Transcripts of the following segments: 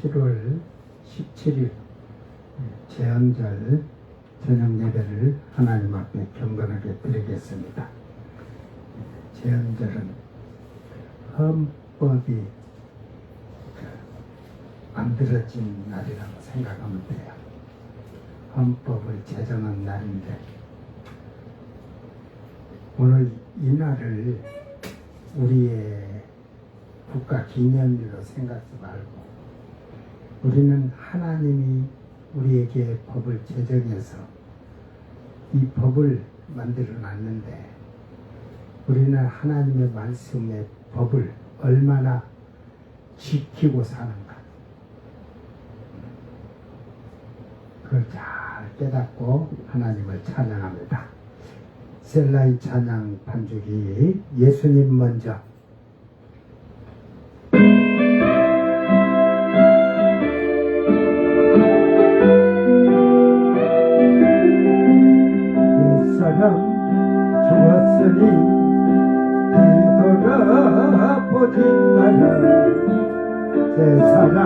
7월 17일 제헌절 저녁 예배를 하나님 앞에 경건하게 드리겠습니다. 제헌절은 헌법이 만들어진 날이라고 생각하면 돼요. 헌법을 제정한 날인데 오늘 이 날을 우리의 국가 기념일로 생각하지 말고 우리는 하나님이 우리에게 법을 제정해서 이 법을 만들어 놨는데 우리는 하나님의 말씀의 법을 얼마나 지키고 사는가 그걸 잘 깨닫고 하나님을 찬양합니다. 셀라인 찬양 반주기 예수님 먼저. 옛사람 죽었으니 뒤돌아보지 마라. 새사람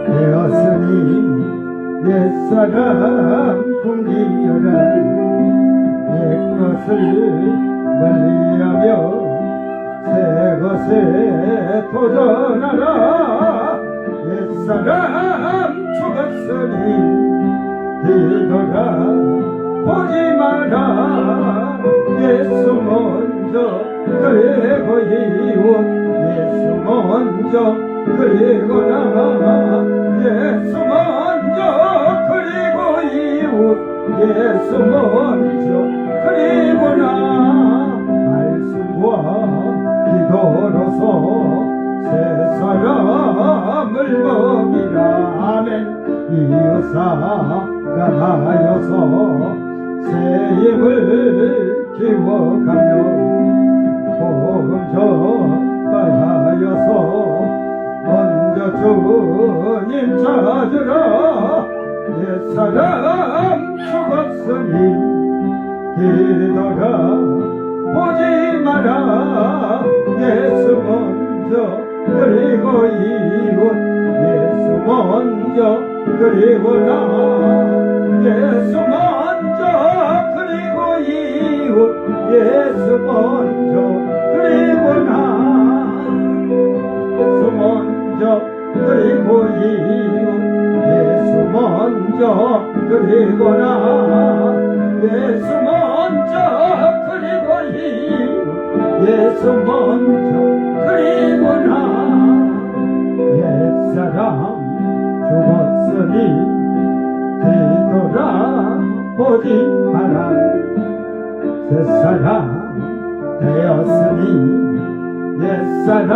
되었으니 옛사람 풍기어라. 옛것을 멀리하며 새것에 도전하라. 옛사람 죽었으니 뒤돌아보지 마라. 예수 먼저 그리고 이웃 예수 먼저 그리고 나 예수 먼저 그리고 이웃 예수 먼저 그리고 나 말씀과 기도로서 새 사람을 먹이라. 아멘. 이웃사가 하여서 새 힘을 키워가며 복음 전파하여서 먼저 주님 찾으라. 옛사람 죽었으니 뒤돌아보지 마라. 예수 먼저 그리고 이웃 예수 먼저 그리고 나 예수 먼저 그리고 이웃 예수 먼저 그리고 나 예수 먼저 그리고 이웃 예수 먼저 그리고 나 예수 먼저 그리고 이웃 예수 먼저 그리고 나 옛사람 죽었으니 뒤돌아보지 마라. 새사람 되었으니 옛사람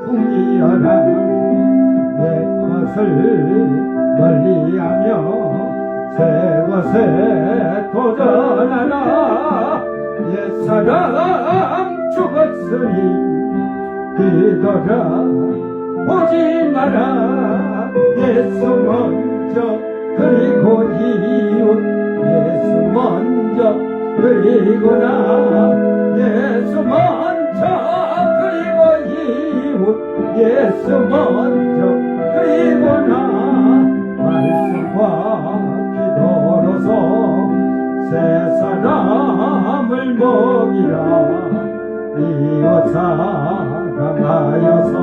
풍기어라. 옛것을 멀리하며 새것에 도전하라. 옛사람 죽었으니 뒤돌아보지 마라. 예수 먼저 그리고 이웃 예수 먼저 그리고 나 예수 먼저 그리고 이웃 예수 먼저 그리고 나 말씀과 기도로서 새 사람을 먹이라. 이웃 사랑하여서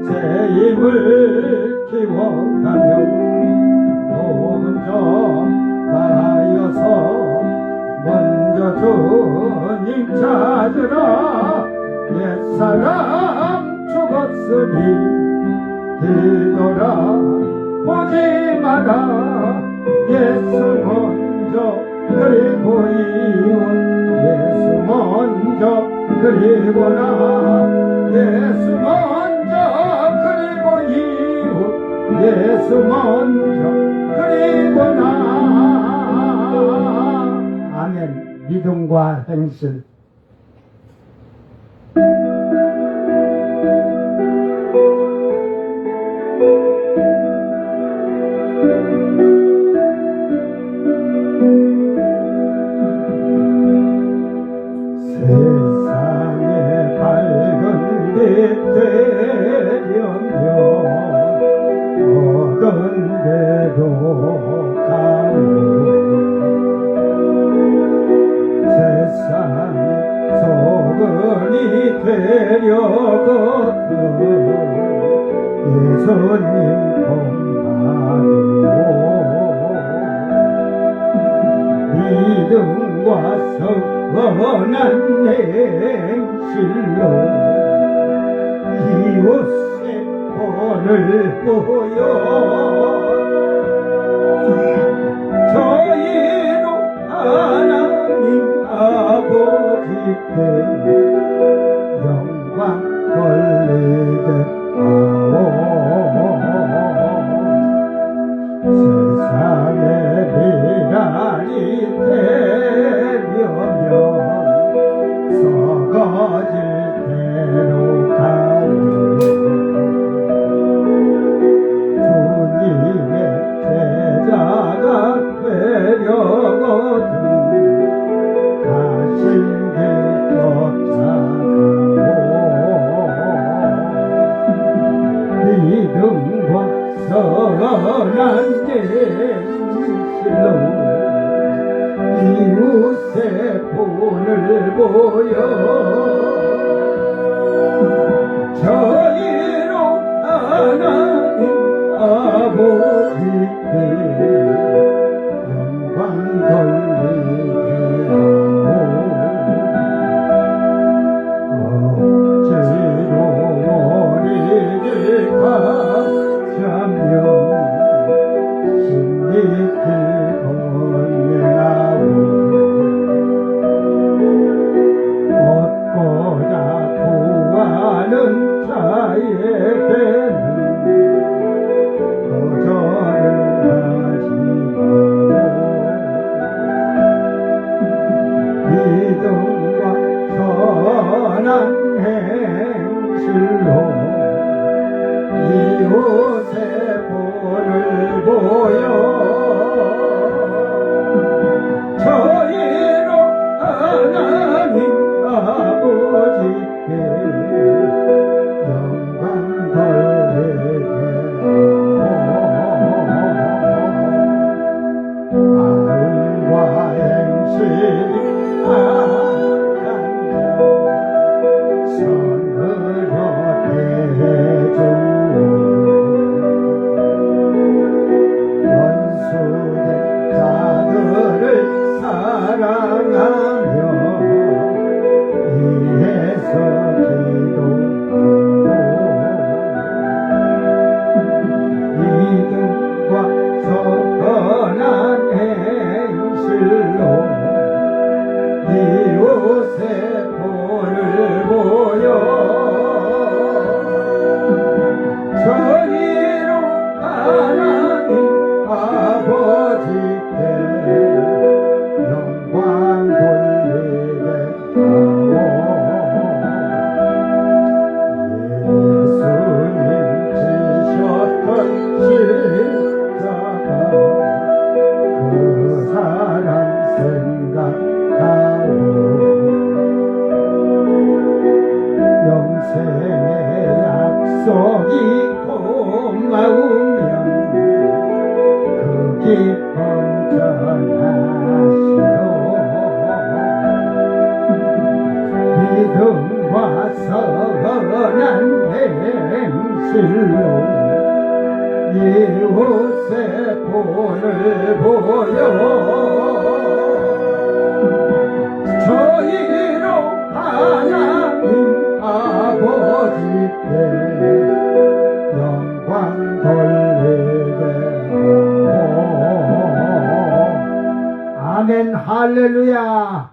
새 힘을 키워가며 복음 전파하여서 먼저 주님 찾으라. 옛사람 죽었으니 뒤돌아보지 마라. 예수 먼저 그리고 이웃 예수 먼저 그리고 나 예수 먼저 그리고 이웃 예수 먼저 그리고 나. 아멘. 믿음과 행실. 세상에 밝은 빛 되려면 본을 보여 저희로 하나님 아버지께 영광 돌리게 하오 세상의 미랄이 되려면 썩어질 대로 가오 주님의 제자가 되려거든 가신 길 쫓아가오 믿음과 선한 예실로 이웃의 본을 보여 저희로 하나님 아버지께 영광 돌리게 하오 억지로 우리를 가자면 힘있게 건네하오 얻고자 구하는 자에게는 거절을 하지 마오 믿음과 선한 행실로 이웃의 본을 보여 저희로 하나님 아버지께 영광 돌리게 하오 아름과 행실이 악하며 선으로 대해주오 원수된 자들을 사랑하며 이해서 기도하오 믿음과 선한 행실로 이웃의 본을 보여 저희로 하나님 아버지께 영광 돌리게 하오 예수님 지셨던 십자가 그 사랑 생각하오 영생의 약속이 고마우면 그 기쁨 전하시오 믿음과 선한 행실로 이웃의 본을 보여 저희로 하나님 아버지께 영광 돌리게 하오 아멘 할렐루야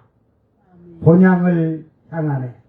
본향을 향하네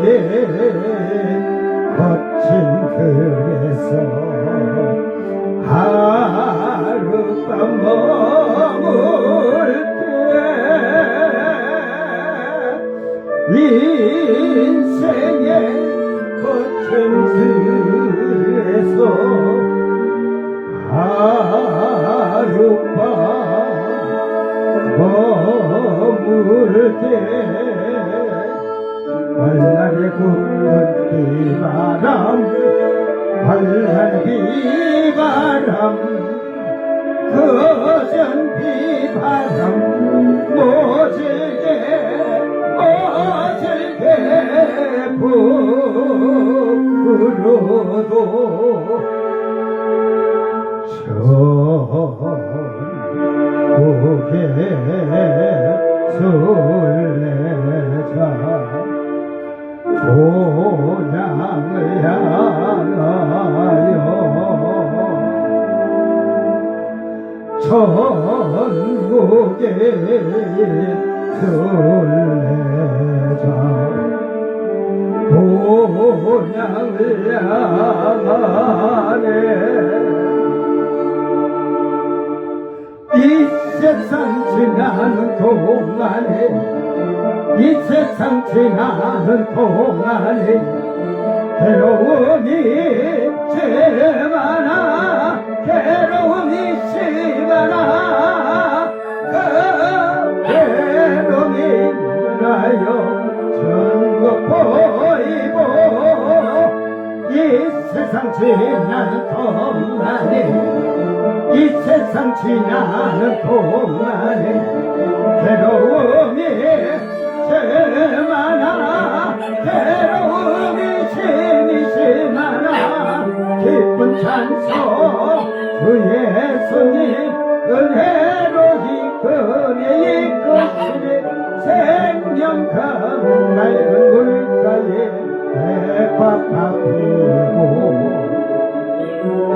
인생의 거친 길에서 하룻밤 머물 때 인생의 거친 길에서 하룻밤 월날에 굽는 비바람 월날 비바람 거전 비바람 모질게 불어도 천국에 술래자 고향을 향하여 천국에 술래자 고향을 향하네 이 세상 지나는 동안에 이 세상 지나는 동안에 괴로움이 심하나 괴로움이 심하나 그 괴로움이 나요 전국 보이고 이 세상 지나는 동안에 이 세상 지나는 동안에 괴로움이 심하나 괴로움이 심하나 기쁜 찬송 주의 손님 은혜로 이끌이 이끄시니 생명강 맑은 물가에 백화파 피고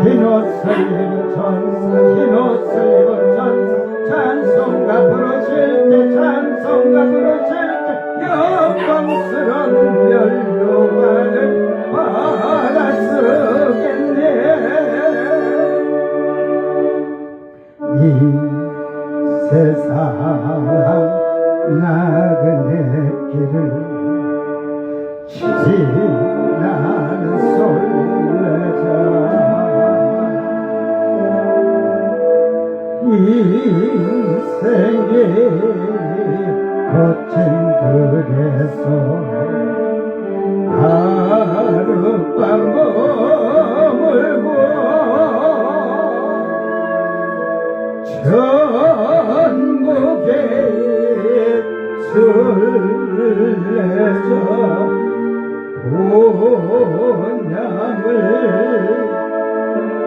흰옷을 입은 천사 흰옷을 입은 천사 찬송가 부르실 때 찬송가 부르실 때 영광스러운 연료관을 받아 쓰겠네 이 세상 나그네 길을 지나는 솔레자 인생의 거친 들에서 하룻밤 머물고 천국에 술래자 본향을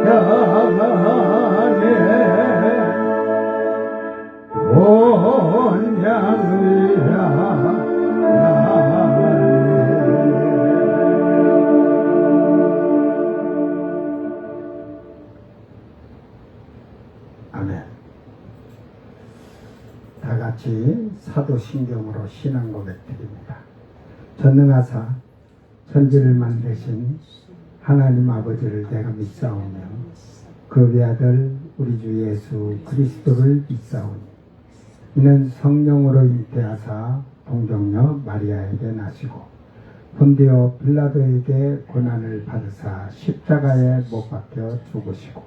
향하네 본향을 향하네 아멘. 다같이 사도신경으로 신앙 고백드립니다. 전능하사 천지를 만드신 하나님 아버지를 내가 믿사오며 그 외아들 우리 주 예수 그리스도를 믿사오니 이는 성령으로 잉태하사 동정녀 마리아에게 나시고 본디오 빌라도에게 고난을 받으사 십자가에 못 박혀 죽으시고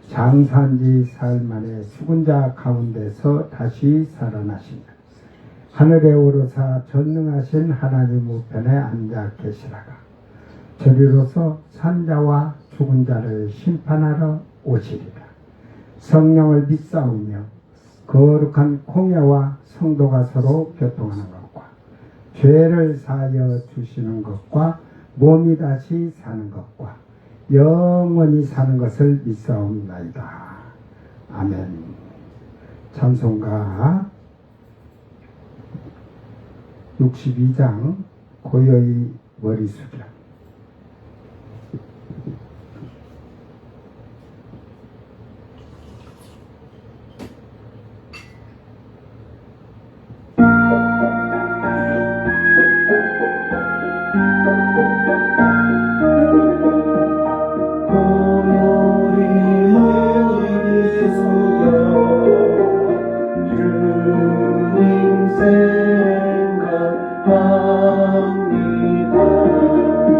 장사한 지 사흘 만에 죽은 자 가운데서 다시 살아나시며 하늘에 오르사 전능하신 하나님 우편에 앉아 계시다가 저리로서 산자와 죽은 자를 심판하러 오시리라. 성령을 믿사오며 거룩한 공예와 성도가 서로 교통하는 것과 죄를 사하여 주시는 것과 몸이 다시 사는 것과 영원히 사는 것을 믿사옵나이다. 아멘. 찬송가 62장 고요히 머리 숙여. 생각합니다.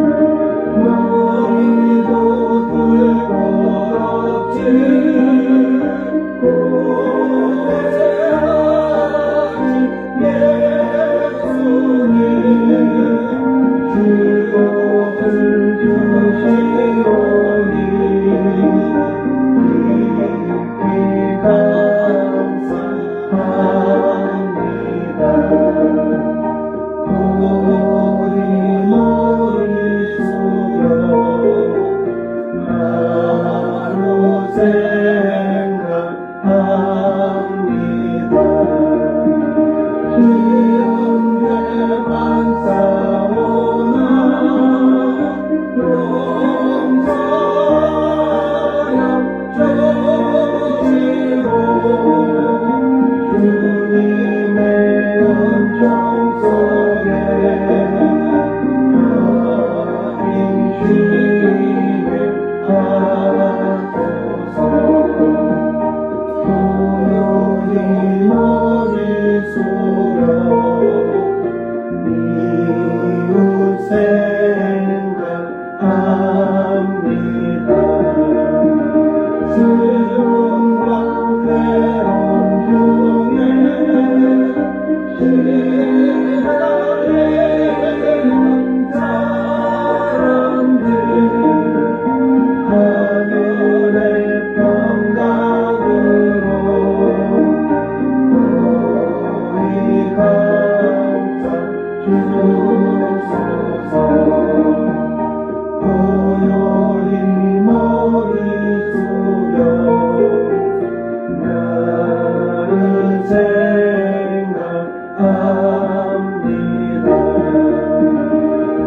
이웃 생각합니다. 슬픔과 괴로움 중에 시달리는 사람들 하늘의 평강으로 우리 감싸 주소서. 고요히 머리 숙여 나를 생각합니다.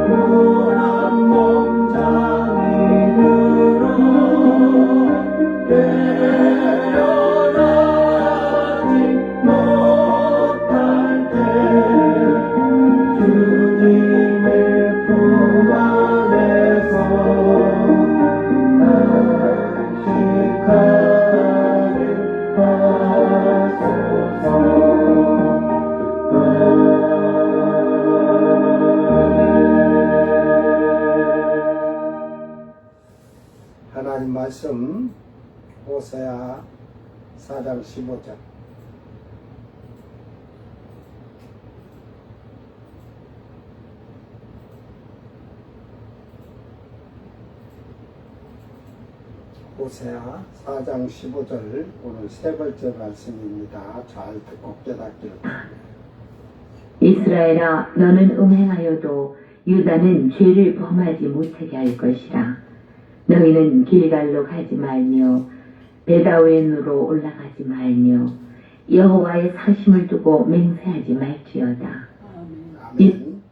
불안 몸잠이 들어 깨어나지 못할 때 주님의 품 안에서 안식하게 하소서. 하나님 말씀 호세아 4장 15절. 호세아 4장 15절 오늘 세 번째 말씀입니다. 잘 듣고 깨닫기를 바랍니다. 이스라엘아, 너는 음행하여도 유다는 죄를 범하지 못하게 할 것이라. 너희는 길갈로 가지 말며 베다웬으로 올라가지 말며 여호와의 사심을 두고 맹세하지 말지어다. 아멘.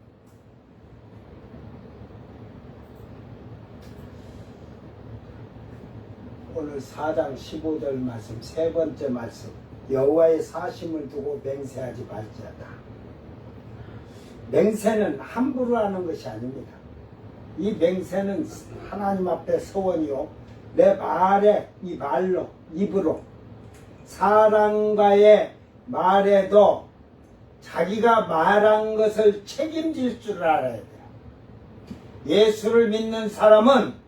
오늘 4장 15절 말씀 세 번째 말씀, 여호와의 사심을 두고 맹세하지 말지어다. 맹세는 함부로 하는 것이 아닙니다. 이 맹세는 하나님 앞에 서원이요, 내 말에, 이 말로, 입으로, 사람과의 말에도 자기가 말한 것을 책임질 줄 알아야 돼요. 예수를 믿는 사람은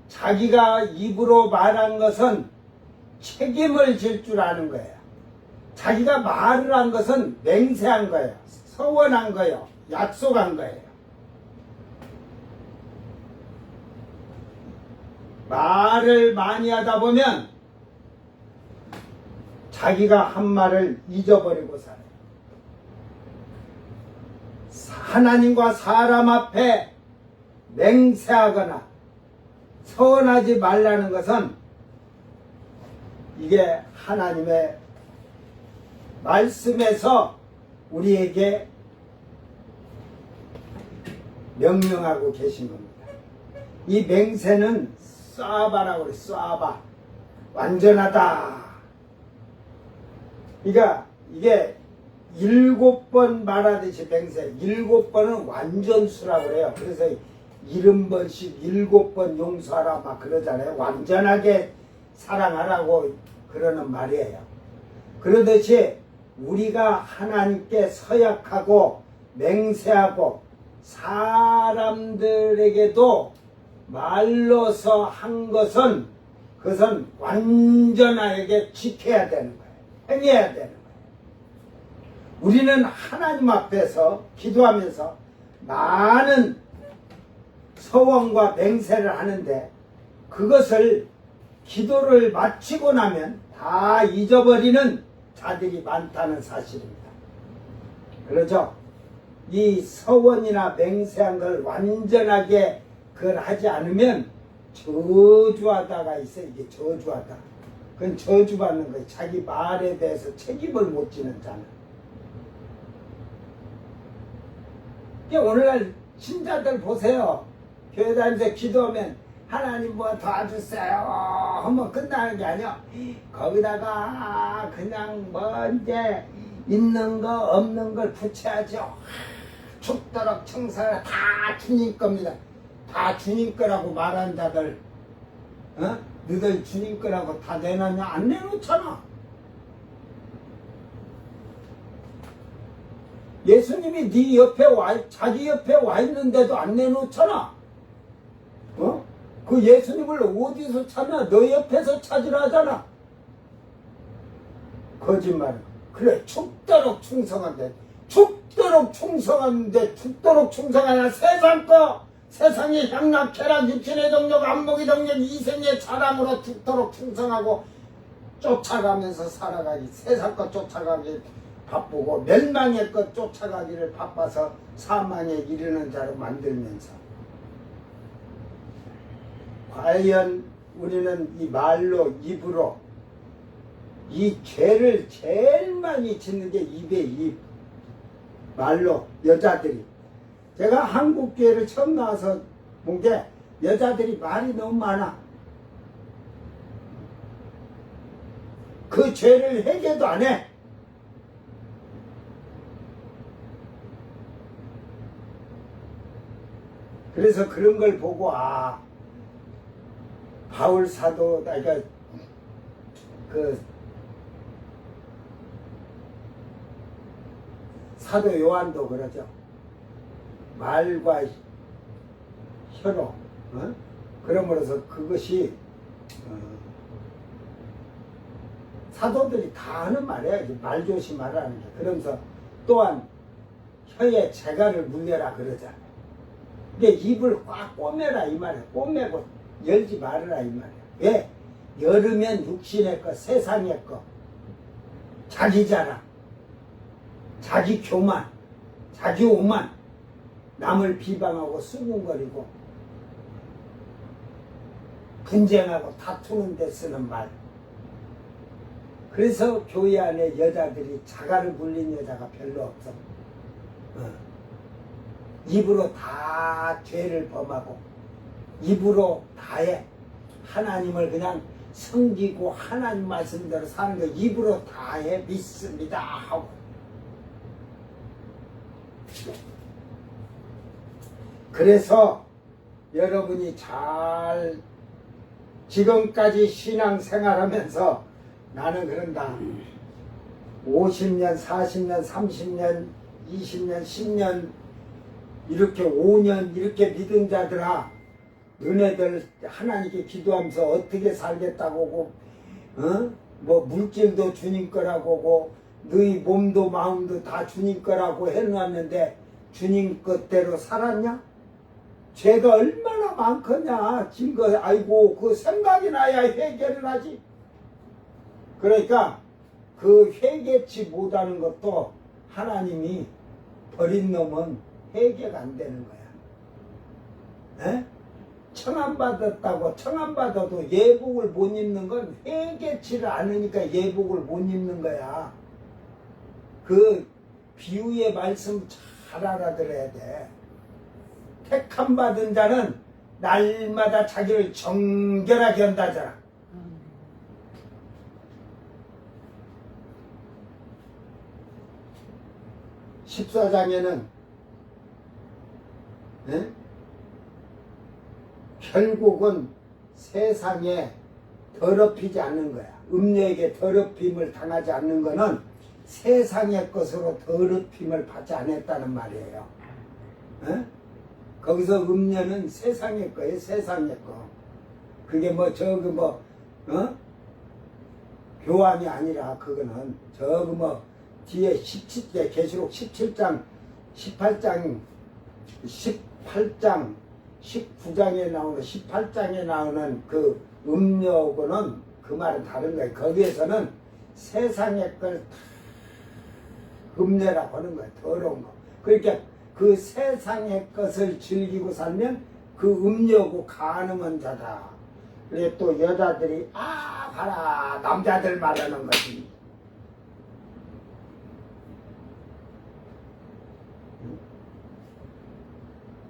자기가 입으로 말한 것은 책임을 질 줄 아는 거예요. 자기가 말을 한 것은 맹세한 거예요. 서원한 거예요. 약속한 거예요. 말을 많이 하다 보면 자기가 한 말을 잊어버리고 살아요. 하나님과 사람 앞에 맹세하거나 서원하지 말라는 것은 이게 하나님의 말씀에서 우리에게 명령하고 계신 겁니다. 이 맹세는 쏴바라고 그래. 쏴바. 완전하다. 그러니까 이게 7번 말하듯이 맹세, 7번은 완전수라고 그래요. 그래서 70번씩 7번 용서하라 막 그러잖아요. 완전하게 사랑하라고 그러는 말이에요. 그러듯이 우리가 하나님께 서약하고 맹세하고 사람들에게도 말로서 한 것은 그것은 완전하게 지켜야 되는 거예요. 행해야 되는 거예요. 우리는 하나님 앞에서 기도하면서 많은 서원과 맹세를 하는데 그것을 기도를 마치고 나면 다 잊어버리는 자들이 많다는 사실입니다. 그렇죠? 이 서원이나 맹세한 걸 완전하게 그걸 하지 않으면 저주하다가 있어요. 이게 저주하다. 그건 저주받는 거예요. 자기 말에 대해서 책임을 못 지는 자는. 오늘날 신자들 보세요. 교회 다니면서 기도하면 하나님 뭐 도와주세요 하면 끝나는 게 아니야. 거기다가 그냥 뭐 이제 있는 거 없는 걸 붙여야죠. 죽도록 청사를 다 주님 겁니다. 다 주님 거라고 말하는 자들, 너희들 주님 거라고 다 내놨냐? 안 내놓잖아. 예수님이 네 옆에 자기 옆에 와 있는데도 안 내놓잖아. 어? 그 예수님을 어디서 찾나? 너 옆에서 찾으라 하잖아. 거짓말. 그래, 죽도록 충성한데, 죽도록 충성한데, 죽도록 충성하냐? 세상 거, 세상의 향락, 쾌락, 육신의 정력, 안목의 정력, 이생의 자랑으로 죽도록 충성하고 쫓아가면서 살아가기. 세상 거 쫓아가기 바쁘고 멸망의 것 쫓아가기를 바빠서 사망에 이르는 자로 만들면서, 과연 우리는 이 말로, 입으로 이 죄를 제일 많이 짓는 게 입에 입. 말로, 여자들이. 제가 한국 교회를 처음 나와서 본 게 여자들이 말이 너무 많아. 그 죄를 해결도 안 해. 그래서 그런 걸 보고, 아, 바울 사도, 그러니까 그 사도 요한도 그러죠. 말과 혀로, 어? 그러므로서 그것이 사도들이 다 하는 말이에요. 말 조심하라는 게. 그러면서 또한 혀에 재갈을 물려라 그러잖아요. 이게 입을 꽉 꼬매라 이 말이에요. 꼬매고 열지 말아라 이 말이에요. 왜? 열으면 육신의 것, 세상의 것, 자기 자랑, 자기 교만, 자기 오만, 남을 비방하고 수군거리고 분쟁하고 다투는 데 쓰는 말. 그래서 교회 안에 여자들이 자갈을 물린 여자가 별로 없어. 입으로 다 죄를 범하고 입으로 다 해. 하나님을 그냥 섬기고 하나님 말씀대로 사는 거 입으로 다 해. 믿습니다 하고. 그래서 여러분이 잘 지금까지 신앙생활하면서 나는 그런다. 50년, 40년, 30년, 20년, 10년 이렇게 5년 이렇게 믿은 자들아, 너네들 하나님께 기도하면서 어떻게 살겠다고 하고, 어? 뭐 물질도 주님 거라고 하고 너희 몸도 마음도 다 주님 거라고 해놨는데 주님 것대로 살았냐? 죄가 얼마나 많겠냐? 증거, 아이고 그 생각이 나야 회개를 하지. 그러니까 그 회개치 못하는 것도 하나님이 버린 놈은 회개가 안 되는 거야. 에? 청함받았다고 청함받아도 예복을 못 입는 건 회개치를 않으니까 예복을 못 입는 거야. 그 비유의 말씀 잘 알아들어야 돼. 택함 받은 자는 날마다 자기를 정결하게 한다잖아. 14장에는 결국은 세상에 더럽히지 않는 거야. 음녀에게 더럽힘을 당하지 않는 거는 세상의 것으로 더럽힘을 받지 않았다는 말이에요. 거기서 음녀는 세상의 거예요. 세상의 거. 그게 뭐 저거 뭐 교환이 아니라 그거는 저거 뭐 뒤에 17개 계시록 17장 18장 19장에 나오는 18장에 나오는 그 음녀하고는 그 말은 다른 거예요. 거기에서는 세상의 걸 음녀라고 하는 거예요. 더러운 거. 그러니까 그 세상의 것을 즐기고 살면 그 음녀고 가늠한 자다. 그래 또 여자들이 아 봐라 남자들 말하는 거지.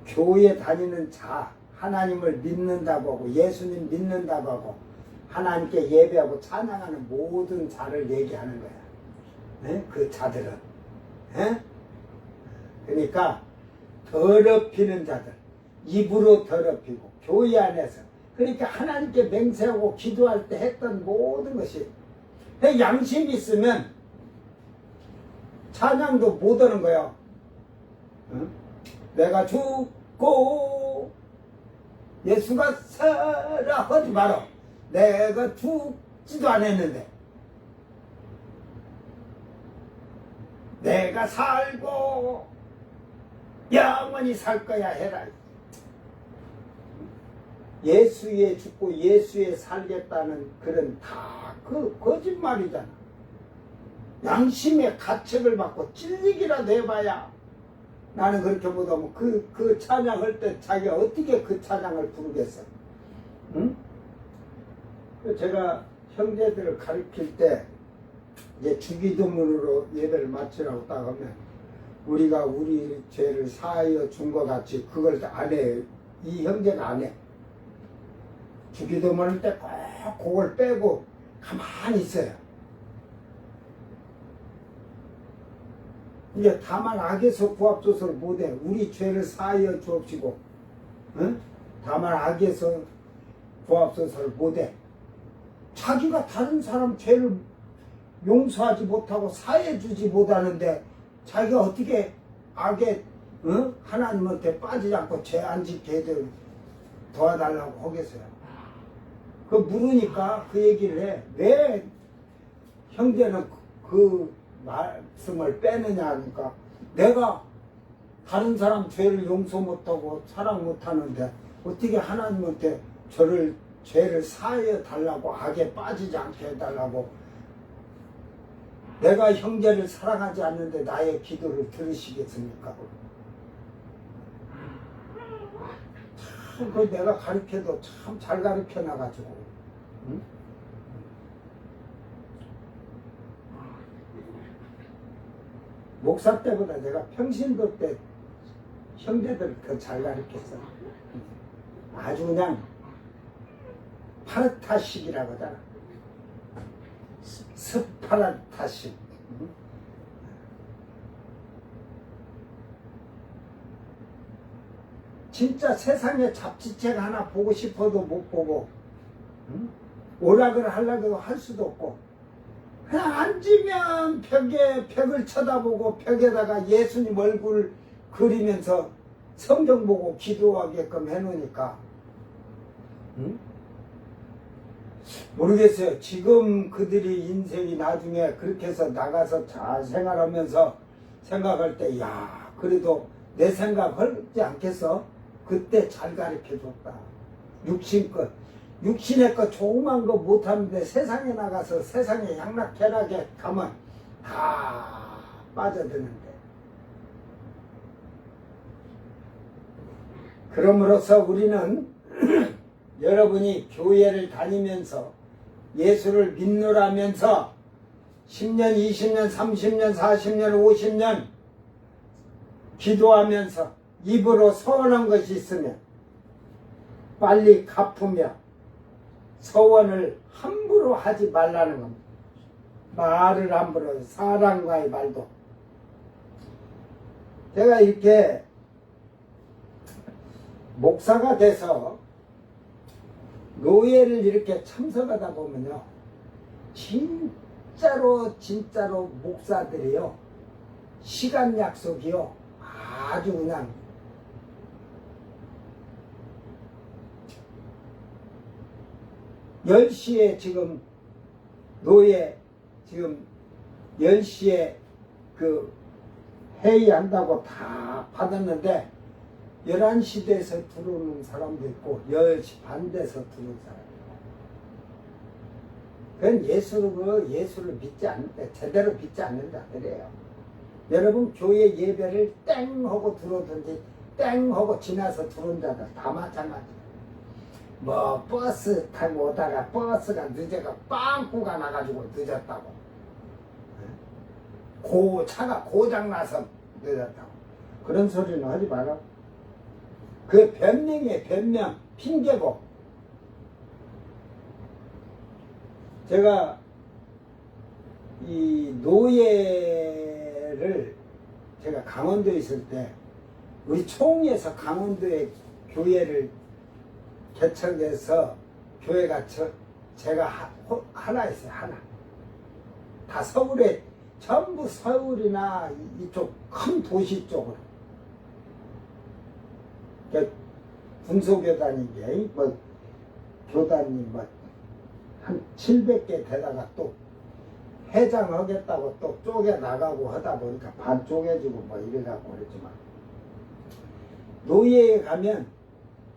교회 다니는 자, 하나님을 믿는다고 하고 예수님 믿는다고 하고 하나님께 예배하고 찬양하는 모든 자를 얘기하는 거야. 그 자들은. 그러니까 더럽히는 자들, 입으로 더럽히고 교회 안에서 그러니까 하나님께 맹세하고 기도할 때 했던 모든 것이 양심이 있으면 찬양도 못 하는 거야. 응? 내가 죽고 예수가 살아 하지 마라. 내가 죽지도 않았는데 내가 살고 영원히 살 거야 해라. 예수에 죽고 예수에 살겠다는 그런 다 그 거짓말이잖아. 양심의 가책을 받고 찔리기라도 해봐야. 나는 그렇게 못하면 그 찬양할 때 자기가 어떻게 그 찬양을 부르겠어? 응? 제가 형제들을 가르칠 때 이제 주기도문으로 예배를 마치라고 딱 하면 우리가 우리 죄를 사하여 준 것 같이 그걸 안 해. 이 형제가 안 해. 주기도문할 때 꼭 그걸 빼고 가만히 있어요. 이제 다만 악에서 구합소서를 못해. 우리 죄를 사하여 주옵시고, 응? 다만 악에서 구합소서를 못해. 자기가 다른 사람 죄를 용서하지 못하고 사해주지 못하는데 자기가 어떻게 악에, 응? 하나님한테 빠지지 않고 죄 안 짓게 도와달라고 하겠어요. 그 물으니까 그 얘기를 해. 왜 형제는 그 말씀을 빼느냐 하니까 내가 다른 사람 죄를 용서 못하고 사랑 못하는데 어떻게 하나님한테 죄를 사하여 달라고 악에 빠지지 않게 해달라고 내가 형제를 사랑하지 않는데 나의 기도를 들으시겠습니까? 그 내가 가르쳐도 참 잘 가르쳐 나가지고, 응? 목사 때보다 내가 평신도 때 형제들 더 잘 가르쳤어. 아주 그냥 파르타식이라고 하잖아. 스파르타식. 응? 진짜 세상에 잡지책 하나 보고 싶어도 못 보고, 응? 오락을 하려고 할 수도 없고, 그냥 앉으면 벽을 쳐다보고 벽에다가 예수님 얼굴 그리면서 성경 보고 기도하게끔 해놓으니까, 응? 모르겠어요. 지금 그들이 인생이 나중에 그렇게 해서 나가서 잘 생활하면서 생각할 때, 야, 그래도 내 생각 헐지 않겠어? 그때 잘 가르쳐줬다. 육신의 것 조그만 거 못하는데 세상에 나가서 세상에 양락캐락에 가면 다 빠져드는데. 그럼으로써 우리는 여러분이 교회를 다니면서 예수를 믿노라면서 10년, 20년, 30년, 40년, 50년 기도하면서 입으로 서원한 것이 있으면 빨리 갚으며 서원을 함부로 하지 말라는 겁니다. 말을 함부로, 사람과의 말도. 제가 이렇게 목사가 돼서 노예를 이렇게 참석하다 보면요, 진짜로 목사들이요, 시간 약속이요, 아주 그냥 10시에 지금 노예 지금 10시에 그 회의한다고 다 받았는데 11시 돼서 들어오는 사람도 있고 10시 반 돼서 들어오는 사람도 있고 그건 예수를 믿지 않는다, 제대로 믿지 않는다 그래요. 여러분 교회 예배를 땡 하고 들어오든지 땡 하고 지나서 들어온 자들 다 마찬가지. 뭐 버스 타고 오다가 버스가 늦어가 빵꾸가 나가지고 늦었다고, 차가 고장나서 늦었다고 그런 소리는 하지 마라. 그 변명이에요. 변명, 핑계고. 제가 이 노예를 제가 강원도에 있을 때 우리 총에서 강원도에 교회를 개척해서 교회가 제가 하나 있어요. 하나. 다 서울에 전부 서울이나 이쪽 큰 도시 쪽으로 군소교단인 게, 뭐, 교단이 뭐, 한 700개 되다가 또 해장하겠다고 또 쪼개나가고 하다 보니까 반 쪼개지고 뭐 이래갖고 그랬지만, 노예에 가면,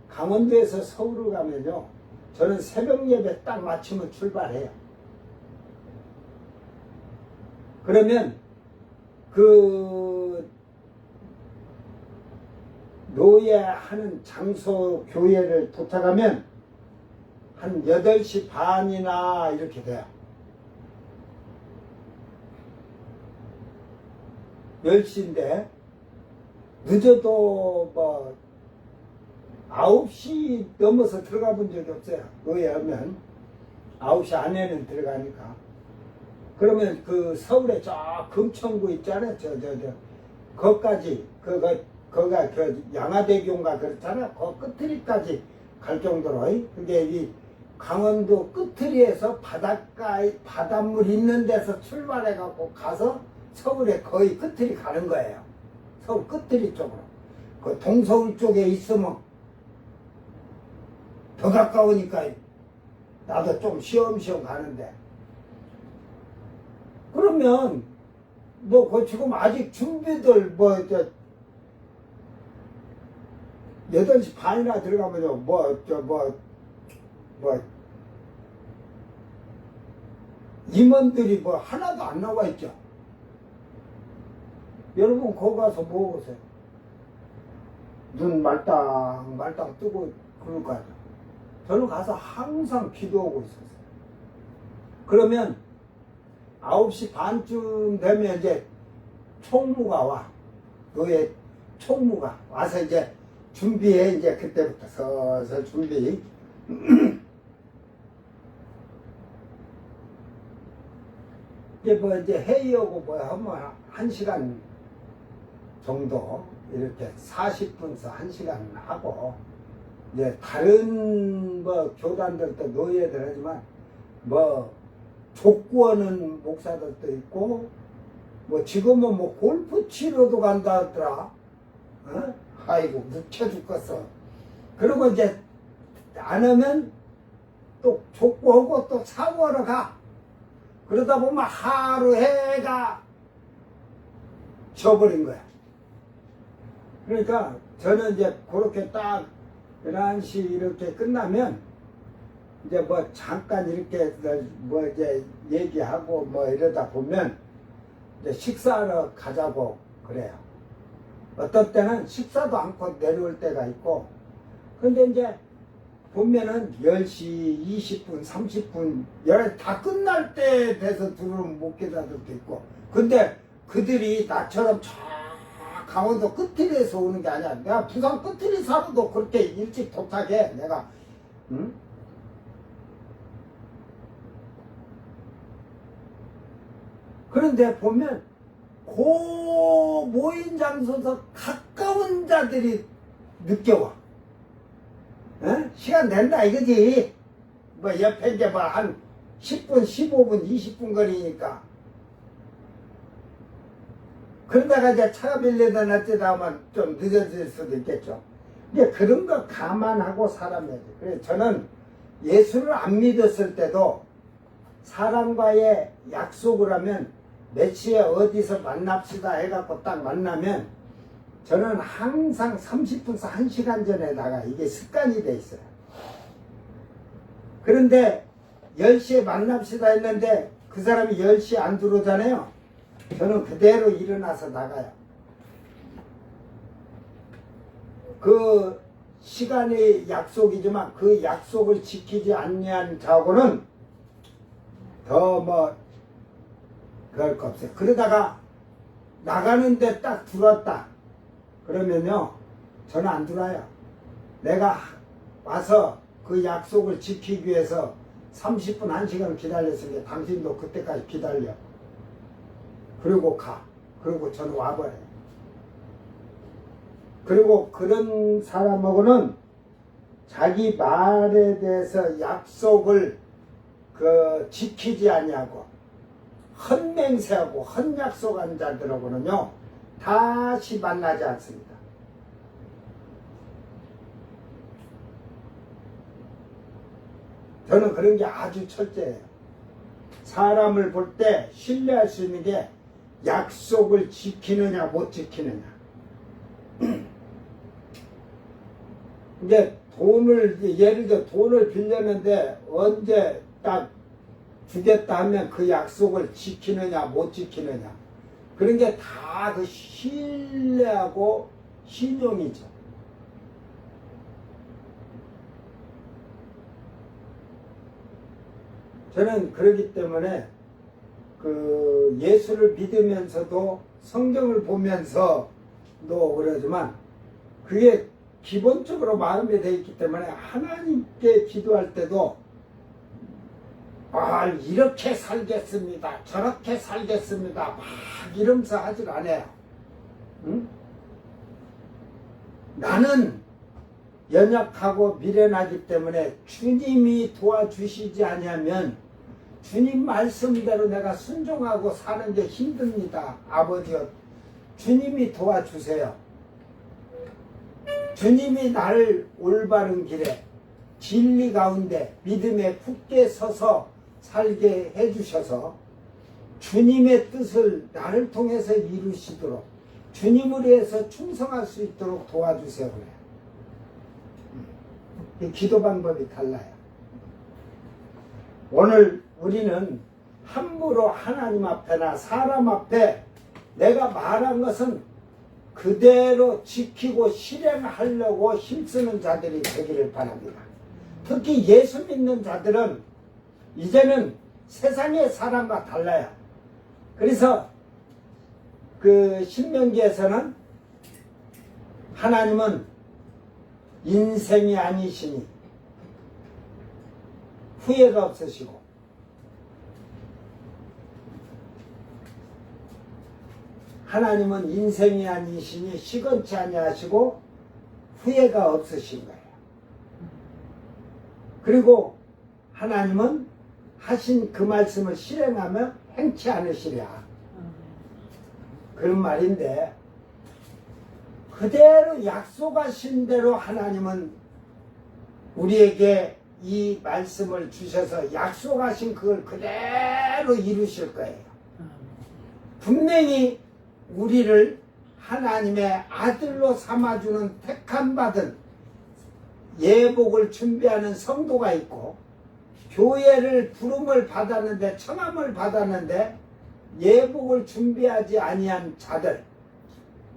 강원도에서 서울을 가면요, 저는 새벽 예배 딱 마치면 출발해요. 그러면 그 노예하는 장소 교회를 도착하면 한 8시 반이나 이렇게 돼요. 10시인데 늦어도 뭐 9시 넘어서 들어가 본 적이 없어요. 노예하면 9시 안에는 들어가니까. 그러면 그 서울에 저 금천구 있잖아요. 거기까지, 거기가 그 양화대교인가 그렇잖아요. 그 끝트리까지 갈 정도로, 그게 이 강원도 끝트리에서 바닷가에 바닷물 있는 데서 출발해갖고 가서 서울에 거의 끝트리 가는 거예요. 서울 끝트리 쪽으로. 그 동서울 쪽에 있으면 더 가까우니까 나도 좀 쉬엄쉬엄 가는데. 그러면 뭐 그 지금 아직 준비들 8시 반이나 들어가면요 임원들이 뭐 하나도 안 나와 있죠. 여러분 거기 가서 뭐 보세요. 눈 말딱 뜨고 그럴 거 아니에요. 저는 가서 항상 기도하고 있었어요. 그러면 9시 반쯤 되면 이제 총무가 와. 노예 총무가 와서 이제 준비해. 이제 그때부터 서서 준비. 이제 뭐 이제 회의하고 뭐 하면 1시간 정도 이렇게 40분서 1시간 하고, 이제 다른 뭐 교단들도 노예들 하지만 뭐 족구하는 목사들도 있고, 뭐 지금은 뭐 골프 치러도 간다 하더라. 어? 아이고 묵혀 죽겠어. 그리고 이제 안 하면 또 족구하고 또 사고하러 가. 그러다 보면 하루 해가 져버린 거야. 그러니까 저는 이제 그렇게 딱 11시 이렇게 끝나면 이제 뭐 잠깐 이렇게 뭐 이제 얘기하고 뭐 이러다 보면 이제 식사하러 가자고 그래요. 어떤 때는 식사도 않고 내려올 때가 있고, 근데 이제 보면은 10시 20분 30분 11시 다 끝날 때 돼서 들어오면 못 계산들도 있고, 근데 그들이 나처럼 저 강원도 끝트리에서 오는 게 아니야. 내가 부산 끝트리 살아도 그렇게 일찍 도착해 내가. 응? 그런데 보면 그 모인 장소에서 가까운 자들이 늦게 와. 어? 시간 된다 이거지. 뭐 옆에 이제 뭐 한 10분 15분 20분 거리니까. 그러다가 이제 차가 빌려다 놨다 하면 좀 늦어질 수도 있겠죠. 이제 그런 거 감안하고 살아야지. 그래서 저는 예수를 안 믿었을 때도 사람과의 약속을 하면 몇 시에 어디서 만납시다 해갖고 딱 만나면 저는 항상 30분에서 1시간 전에 나가. 이게 습관이 돼 있어요. 그런데 10시에 만납시다 했는데 그 사람이 10시에 안 들어오잖아요. 저는 그대로 일어나서 나가요. 그 시간이 약속이지만 그 약속을 지키지 않는 자하고는 더 뭐 그럴 거 없어요. 그러다가 나가는데 딱 들어왔다 그러면요 저는 안 들어와요. 내가 와서 그 약속을 지키기 위해서 30분 1시간 기다렸으니까 당신도 그때까지 기다려. 그리고 가. 그리고 저는 와버려요. 그리고 그런 사람하고는 자기 말에 대해서 약속을 지키지 아니하고 헛맹세하고 헛약속한 자들하고는요 다시 만나지 않습니다. 저는 그런 게 아주 철저해요. 사람을 볼 때 신뢰할 수 있는 게 약속을 지키느냐 못 지키느냐. 이제 예를 들어 돈을 빌렸는데 언제 딱 주겠다 하면 그 약속을 지키느냐 못 지키느냐. 그런 게 다 그 신뢰하고 신용이죠. 저는 그러기 때문에 그 예수를 믿으면서도 성경을 보면서도 그러지만 그게 기본적으로 마음에 돼 있기 때문에 하나님께 기도할 때도 이렇게 살겠습니다, 저렇게 살겠습니다 막 이러면서 하질 않아요. 응? 나는 연약하고 미련하기 때문에 주님이 도와주시지 아니하면 주님 말씀대로 내가 순종하고 사는 게 힘듭니다. 아버지요, 주님이 도와주세요. 주님이 나를 올바른 길에 진리 가운데 믿음에 굳게 서서 살게 해주셔서 주님의 뜻을 나를 통해서 이루시도록 주님을 위해서 충성할 수 있도록 도와주세요. 그래요. 이 기도 방법이 달라요. 오늘 우리는 함부로 하나님 앞에나 사람 앞에 내가 말한 것은 그대로 지키고 실행하려고 힘쓰는 자들이 되기를 바랍니다. 특히 예수 믿는 자들은 이제는 세상의 사람과 달라요. 그래서 그 신명기에서는 하나님은 인생이 아니시니 후회가 없으시고 하나님은 인생이 아니시니 시건치 아니하시고 후회가 없으신 거예요. 그리고 하나님은 하신 그 말씀을 실행하며 행치 않으시랴. 그런 말인데 그대로 약속하신 대로 하나님은 우리에게 이 말씀을 주셔서 약속하신 그걸 그대로 이루실 거예요. 분명히 우리를 하나님의 아들로 삼아주는 택함받은 예복을 준비하는 성도가 있고 교회를 부름을 받았는데 청함을 받았는데 예복을 준비하지 아니한 자들,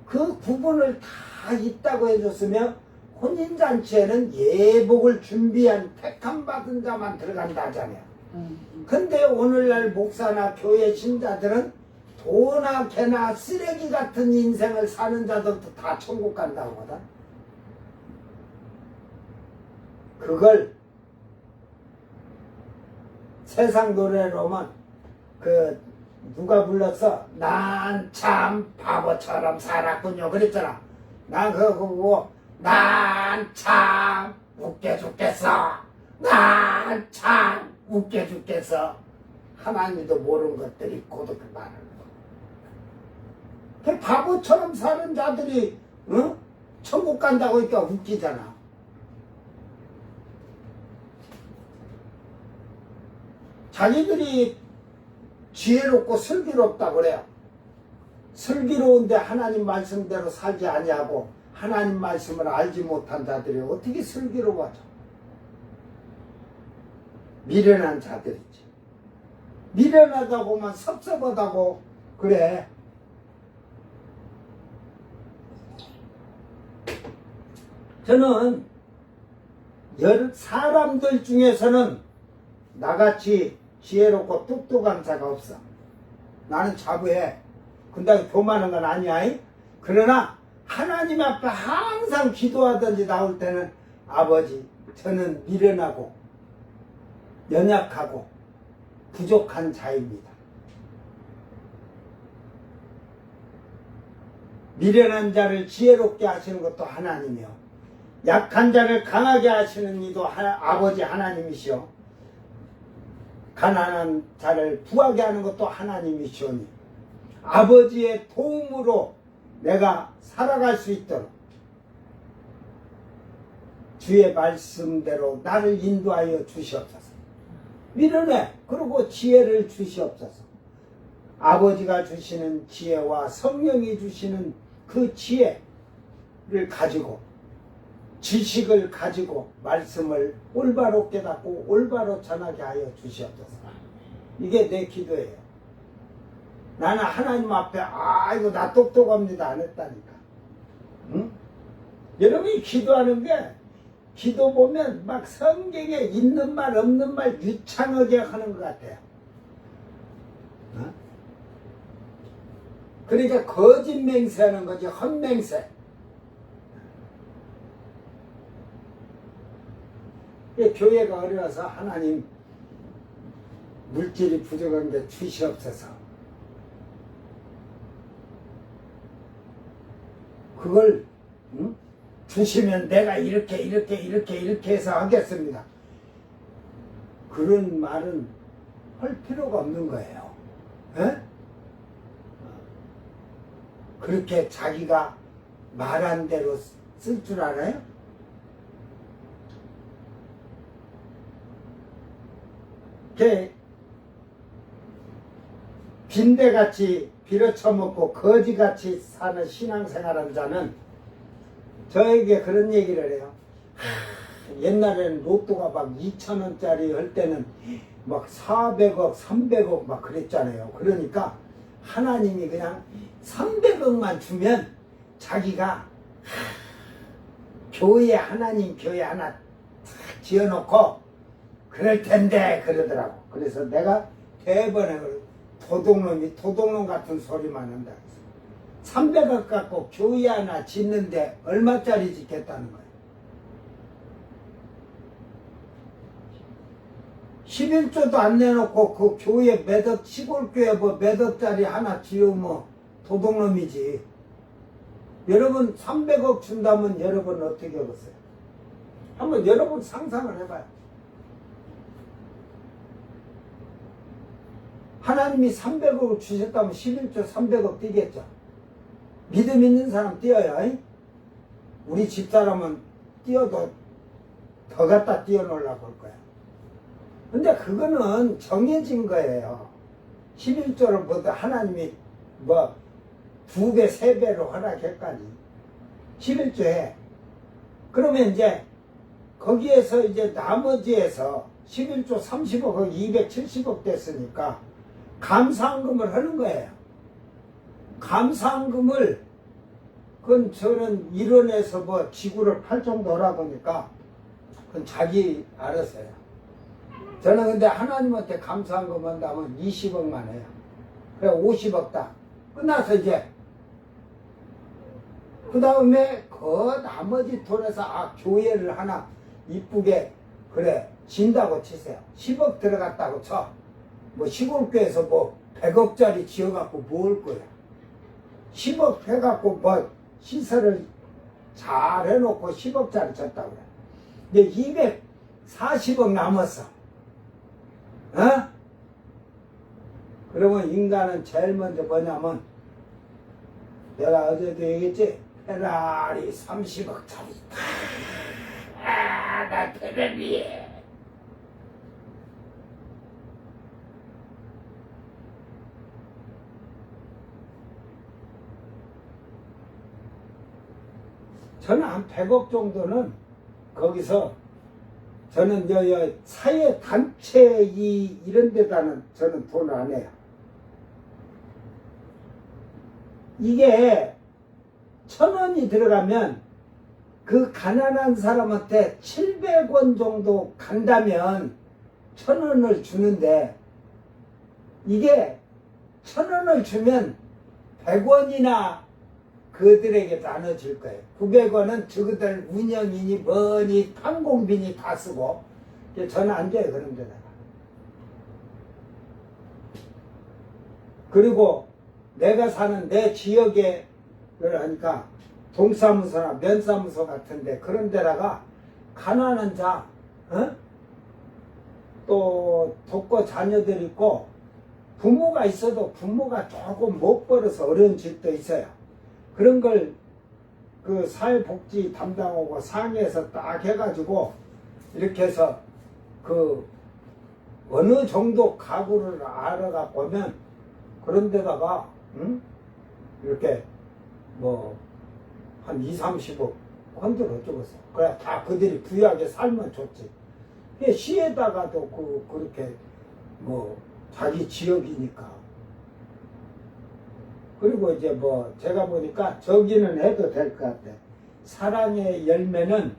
그 구분을 다 있다고 해줬으며 혼인잔치에는 예복을 준비한 택함받은 자만 들어간다 하잖아요. 근데 오늘날 목사나 교회 신자들은 도나 개나 쓰레기 같은 인생을 사는 자들도 다 천국 간다고 하거든. 그걸 세상 노래로 하면 누가 불렀어? 난 참 바보처럼 살았군요 그랬잖아. 난 그거 보고 난 참 웃겨 죽겠어. 난 참 웃겨 죽겠어. 하나님도 모르는 것들이 고독 많은 거. 바보처럼 사는 자들이 천국 간다고 하니까 웃기잖아. 자기들이 지혜롭고 슬기롭다고 그래요. 슬기로운데 하나님 말씀대로 살지 아니하고 하나님 말씀을 알지 못한 자들이 어떻게 슬기로워져? 미련한 자들이지. 미련하다고 하면 섭섭하다고 그래. 저는 사람들 중에서는 나같이 지혜롭고 똑똑한 자가 없어. 나는 자부해. 근데 교만한 건 아니야. 그러나 하나님 앞에 항상 기도하든지 나올 때는 아버지, 저는 미련하고 연약하고 부족한 자입니다. 미련한 자를 지혜롭게 하시는 것도 하나님이요, 약한 자를 강하게 하시는 이도 아버지 하나님이시오, 가난한 자를 부하게 하는 것도 하나님이시오니 아버지의 도움으로 내가 살아갈 수 있도록 주의 말씀대로 나를 인도하여 주시옵소서. 밀어내. 그리고 지혜를 주시옵소서. 아버지가 주시는 지혜와 성령이 주시는 그 지혜를 가지고 지식을 가지고 말씀을 올바로 깨닫고 올바로 전하게 하여 주시옵소서. 이게 내 기도예요. 나는 하나님 앞에 아이고 나 똑똑합니다 안 했다니까. 응? 여러분이 기도하는 게 기도 보면 막 성경에 있는 말 없는 말 유창하게 하는 것 같아요. 어? 그러니까 거짓 맹세하는 거지 헛맹세. 교회가 어려워서 하나님 물질이 부족한 게 주시옵소서. 그걸 응? 주시면 내가 이렇게 해서 하겠습니다. 그런 말은 할 필요가 없는 거예요. 에? 그렇게 자기가 말한 대로 쓸 줄 알아요? 빈대같이 빌어쳐먹고 거지같이 사는 신앙생활한 자는 저에게 그런 얘기를 해요. 옛날에는 로또가 막 2,000원짜리 할 때는 막 400억, 300억 막 그랬잖아요. 그러니까 하나님이 그냥 300억만 주면 자기가 교회 하나님 교회 하나 탁 지어놓고 그럴 텐데 그러더라고. 그래서 내가 대번에 도둑놈 같은 소리만 한다. 300억 갖고 교회 하나 짓는데 얼마짜리 짓겠다는 거예요. 11조도 안 내놓고 그 교회 매덕 시골교회 뭐 매덕짜리 하나 지으면 도둑놈이지. 여러분 300억 준다면 여러분 어떻게 하겠어요? 한번 여러분 상상을 해봐요. 하나님이 300억을 주셨다면 11조 300억 뛰겠죠. 믿음 있는 사람 뛰어요. 우리 집사람은 뛰어도 더 갖다 뛰어놓으려고 할 거야. 근데 그거는 정해진 거예요. 11조를 보다 하나님이 뭐 2배, 3배로 허락했까지 11조에. 그러면 이제 거기에서 이제 나머지에서 11조 30억, 270억 됐으니까 감사한금을 하는 거예요. 감사한금을 그건 저는 일원에서 뭐 지구를 팔 정도라 보니까 그건 자기 알아서 해요. 저는 근데 하나님한테 감사한금 한다면 20억만 해요. 그래 50억 다 끝나서 이제 그 다음에 그 나머지 돈에서 교회를 하나 이쁘게 그래 진다고 치세요. 10억 들어갔다고 쳐. 뭐 시골교회에서 뭐 100억짜리 지어갖고 뭘 거야. 10억 해갖고 뭐 시설을 잘 해놓고 10억짜리 쳤다고 그래. 근데 240억 남았어. 어? 그러면 인간은 제일 먼저 뭐냐면 내가 어제도 얘기했지. 페라리 30억짜리 나 페라리 저는 한 100억 정도는 거기서 저는 사회 단체 이런 데다는 저는 돈을 안 해요. 이게 1,000원이 들어가면 그 가난한 사람한테 700원 정도 간다면 1,000원을 주는데 이게 1,000원을 주면 100원이나 그들에게 나눠줄 거예요. 900원은 저그들 운영이니 뭐니 항공비니 다 쓰고 저는 안 줘요. 그런 데다가. 그리고 내가 사는 내 지역에 하니까 동사무소나 면사무소 같은데 그런 데다가 가난한 자 또 독거 자녀들 있고 부모가 있어도 부모가 조금 못 벌어서 어려운 집도 있어요. 그런 걸 그 사회복지 담당하고 상해에서 딱 해가지고 이렇게 해서 그 어느 정도 가구를 알아갖고 오면 그런 데다가 응? 이렇게 뭐 한 2, 30억 건들 어쩌겠어. 그래 다 그들이 부유하게 살면 좋지. 시에다가도 그렇게 뭐 자기 지역이니까. 그리고 이제 뭐 제가 보니까 저기는 해도 될 것 같아. 사랑의 열매는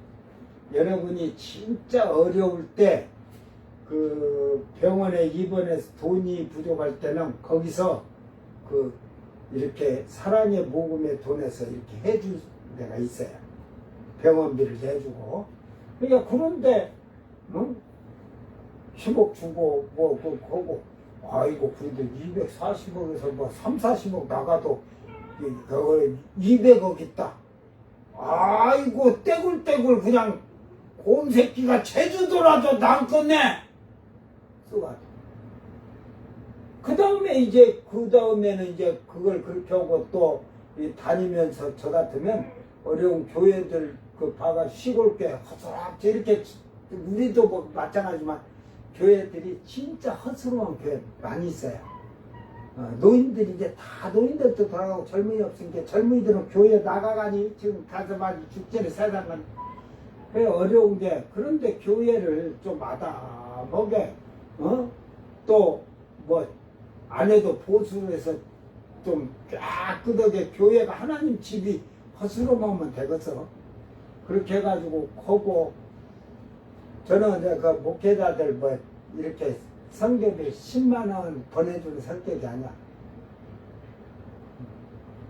여러분이 진짜 어려울 때 그 병원에 입원해서 돈이 부족할 때는 거기서 그 이렇게 사랑의 모금의 돈에서 이렇게 해줄 데가 있어요. 병원비를 내주고. 그러니까 그런데 응? 10억 주고 뭐 그거고 아이고 근데 240억에서 뭐 3, 40억 나가도 200억 있다. 아이고 떼굴떼굴 그냥 곰새끼가 제주도라도 남겠네. 그 다음에는 이제 그걸 그렇게 하고 또 다니면서 저 같으면 어려운 교회들 봐가 시골교회 허술하게 이렇게 우리도 뭐 마찬가지지만 교회들이 진짜 허술한 교회 많이 있어요. 노인들이 이제 다 노인들도 돌아가고 젊은이 없으니까 젊은이들은 교회 나가가니 지금 가서 막 축제를 세상은 그래 어려운 게 그런데 교회를 좀 마다하게 또 뭐 안 해도 보수해서 좀 깨끗하게 교회가 하나님 집이 허술하면 되겠어. 그렇게 해가지고 하고 저는 이제 그 목회자들 뭐 이렇게 성경에 10만원 보내주는 성격이 아니야.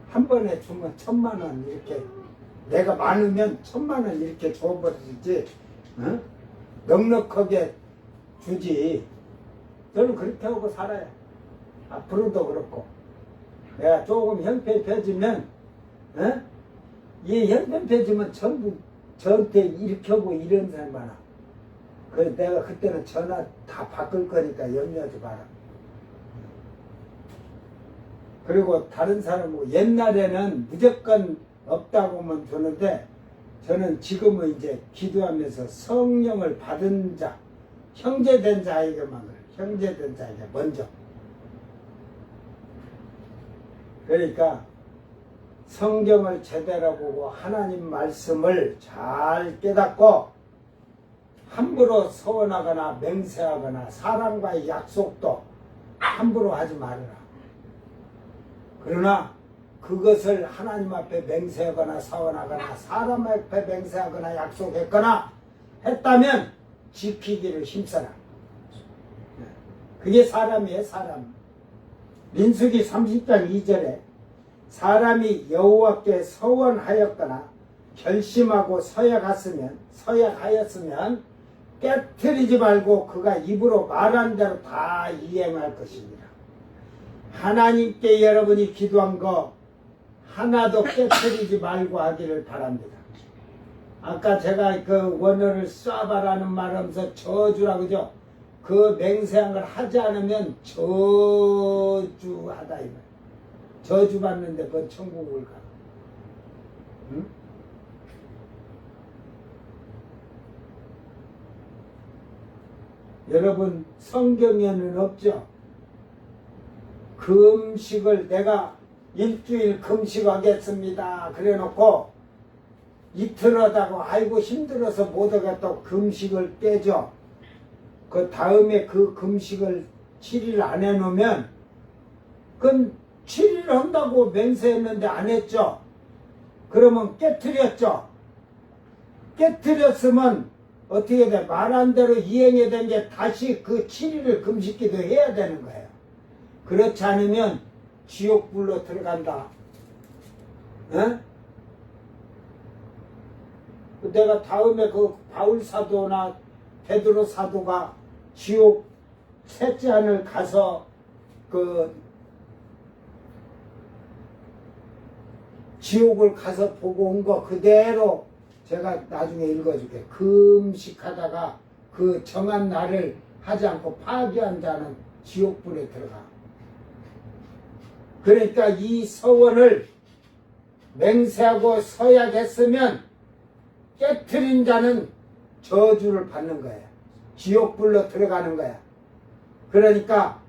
한 번에 주면 1000만원 이렇게 내가 많으면 1000만원 이렇게 줘버리지 넉넉하게 주지. 저는 그렇게 하고 살아요. 앞으로도 그렇고 내가 조금 형편펴지면 이 형편펴지면 전부 저한테 이렇게 하고 이런 사람 많아. 그래서 내가 그때는 전화 다 바꿀 거니까 염려하지 마라. 그리고 다른 사람은 옛날에는 무조건 없다고 하면 주는데 저는 지금은 이제 기도하면서 성령을 받은 자, 형제된 자에게만 그래. 형제된 자에게 먼저. 그러니까 성경을 제대로 보고 하나님 말씀을 잘 깨닫고 함부로 서원하거나 맹세하거나 사람과의 약속도 함부로 하지 말아라. 그러나 그것을 하나님 앞에 맹세하거나 서원하거나 사람 앞에 맹세하거나 약속했거나 했다면 지키기를 힘써라. 그게 사람이에요, 사람. 민수기 30장 2절에 사람이 여호와께 서원하였거나 결심하고 서약하였으면 깨트리지 말고 그가 입으로 말한 대로 다 이행할 것입니다. 하나님께 여러분이 기도한 거 하나도 깨트리지 말고 하기를 바랍니다. 아까 제가 그 원어를 쏴봐라는 말하면서 저주라 그죠? 그 맹세한 걸 하지 않으면 저주하다 이 말. 저주 받는데 뭔 천국을 가? 응? 여러분 성경에는 없죠. 금식을 내가 일주일 금식하겠습니다. 그래놓고 이틀 하다고 아이고 힘들어서 못하겠다고 금식을 깨죠. 그 다음에 그 금식을 7일 안 해놓으면 그건 7일 한다고 맹세했는데 안 했죠. 그러면 깨트렸죠. 깨트렸으면 어떻게 돼? 말한 대로 이행해야 된 게 다시 그 7일을 금식기도 해야 되는 거예요. 그렇지 않으면 지옥불로 들어간다. 에? 내가 다음에 그 바울 사도나 베드로 사도가 지옥 셋째 하늘 가서 그 지옥을 가서 보고 온 거 그대로 제가 나중에 읽어줄게. 금식하다가 그 정한 날을 하지 않고 파기한 자는 지옥불에 들어가. 그러니까 이 서원을 맹세하고 서약했으면 깨트린 자는 저주를 받는 거예요. 지옥불로 들어가는 거야. 그러니까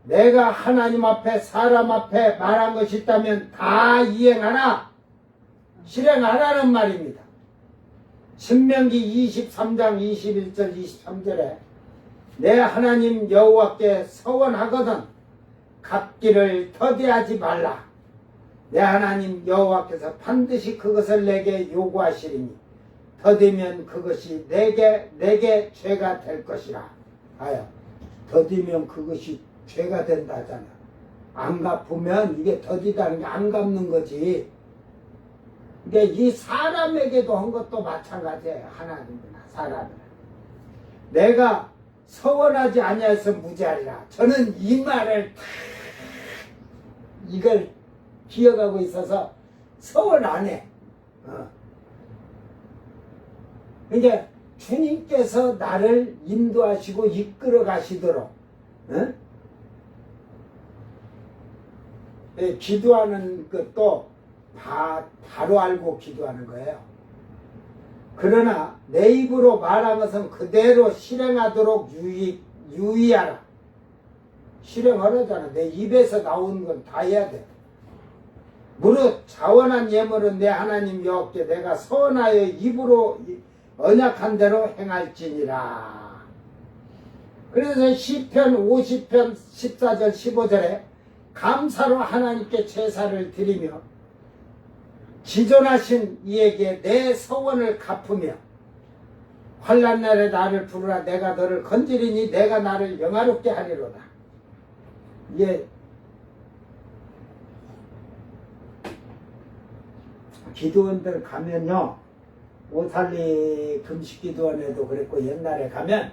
내가 하나님 앞에 사람 앞에 말한 것이 있다면 다 이행하라, 실행하라는 말입니다. 신명기 23장 21절 23절에 내 하나님 여호와께 서원하거든 갚기를 더디하지 말라. 내 하나님 여호와께서 반드시 그것을 내게 요구하시리니 더디면 그것이 내게 죄가 될 것이라. 아야, 더디면 그것이 죄가 된다 하잖아. 안 갚으면 이게 더디다는 게 안 갚는 거지. 그러니까 이 사람에게도 한 것도 마찬가지예요. 하나님이나 사람이나. 내가 서원하지 아니하여서 무죄하리라. 저는 이 말을 다 이걸 기억하고 있어서 서원 안 해. 그러니까 주님께서 나를 인도하시고 이끌어 가시도록 기도하는 것도 바로 알고 기도하는 거예요. 그러나 내 입으로 말한 것은 그대로 실행하도록 유의하라. 실행하라잖아. 내 입에서 나오는 건 다 해야 돼. 무릇 자원한 예물은 내 하나님 여호와께 내가 서원하여 입으로 언약한 대로 행할지니라. 그래서 시편 50편 14절 15절에 감사로 하나님께 제사를 드리며 지존하신 이에게 내 서원을 갚으며 환난 날에 나를 부르라. 내가 너를 건지리니 내가 나를 영화롭게 하리로다. 이게 기도원들 가면요, 오살리 금식기도원에도 그랬고 옛날에 가면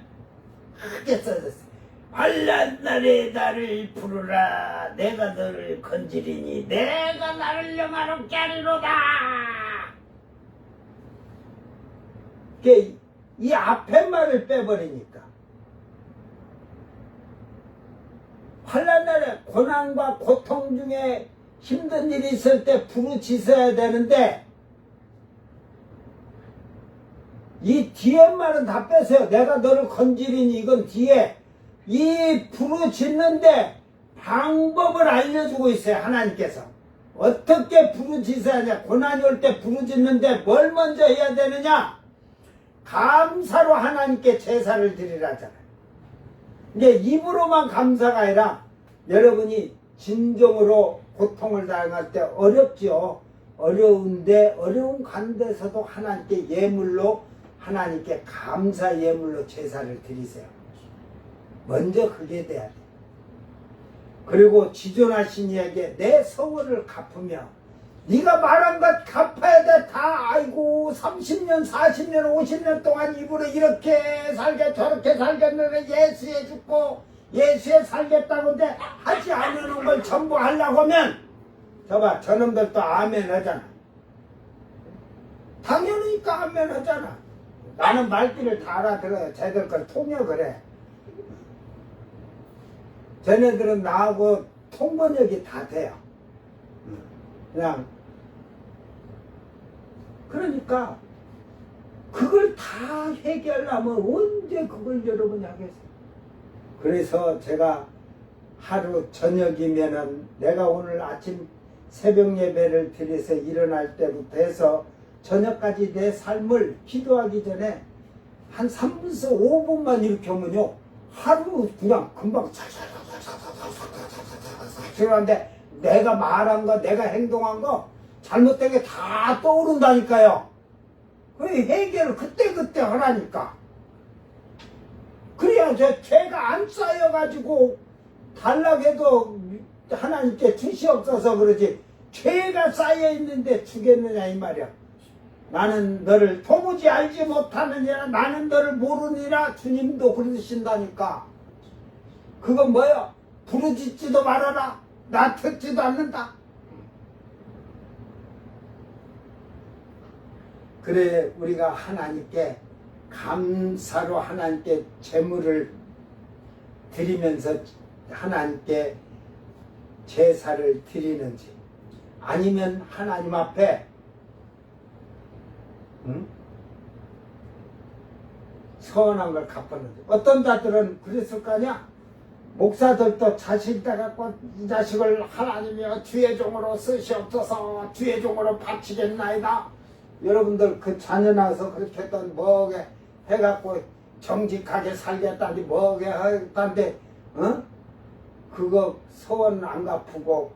크게 써졌어요. 환난 날에 나를 부르라. 내가 너를 건지리니 내가 나를 영화롭게 하리로다. 이 앞에 말을 빼버리니까 환난 날에 고난과 고통 중에 힘든 일이 있을 때 부르짖어야 되는데 이 뒤에 말은 다 빼세요. 내가 너를 건지리니 이건 뒤에 이 부르짖는데 방법을 알려주고 있어요. 하나님께서 어떻게 부르짖어야 하냐. 고난이 올 때 부르짖는데 뭘 먼저 해야 되느냐. 감사로 하나님께 제사를 드리라잖아요. 이게 입으로만 감사가 아니라 여러분이 진정으로 고통을 당할 때 어렵죠. 어려운데 어려운 가운데서도 하나님께 예물로 하나님께 감사 예물로 제사를 드리세요. 먼저 그게 돼야 돼. 그리고 지존하신 이에게 내 서원을 갚으며 네가 말한 것 갚아야 돼. 다 아이고 30년 40년 50년 동안 입으로 이렇게 살게 저렇게 살겠는데 예수에 죽고 예수에 살겠다고 근데 하지 않는 걸 전부 하려고 하면 저봐 저놈들도 아멘 하잖아. 당연히니까 아멘 하잖아. 나는 말귀를 다 알아들어요. 쟤들 걸 통역을 해. 쟤네들은 나하고 통번역이 다 돼요. 그냥 그러니까 그걸 다 해결하면 언제 그걸 여러분이 하겠어요. 그래서 제가 하루 저녁이면은 내가 오늘 아침 새벽 예배를 드려서 일어날 때부터 해서 저녁까지 내 삶을 기도하기 전에 한 3분에서 5분만 이렇게 하면요 하루 그냥 금방 그런데 내가 말한 거 내가 행동한 거 잘못된 게 다 떠오른다니까요. 그 해결을 그때그때 하라니까. 그래야 저 죄가 안 쌓여가지고 탈락해도 하나님께 주시옵소서 그러지 죄가 쌓여있는데 주겠느냐 이 말이야. 나는 너를 도무지 알지 못하느니라. 나는 너를 모르니라. 주님도 그러신다니까. 그건 뭐야? 부르짖지도 말아라. 나 듣지도 않는다. 그래 우리가 하나님께 감사로 하나님께 제물을 드리면서 하나님께 제사를 드리는지 아니면 하나님 앞에 서운한 걸 갚았는지. 어떤 자들은 그랬을 거 아니야. 목사들도 자식 따갖고 이 자식을 하나님이여 주의 종으로 쓰시옵소서 주의 종으로 바치겠나이다. 여러분들 그 자녀 낳아서 그렇게 했던 뭐게 해갖고 정직하게 살겠다니 뭐게 했다는데 그거 소원 안 갚고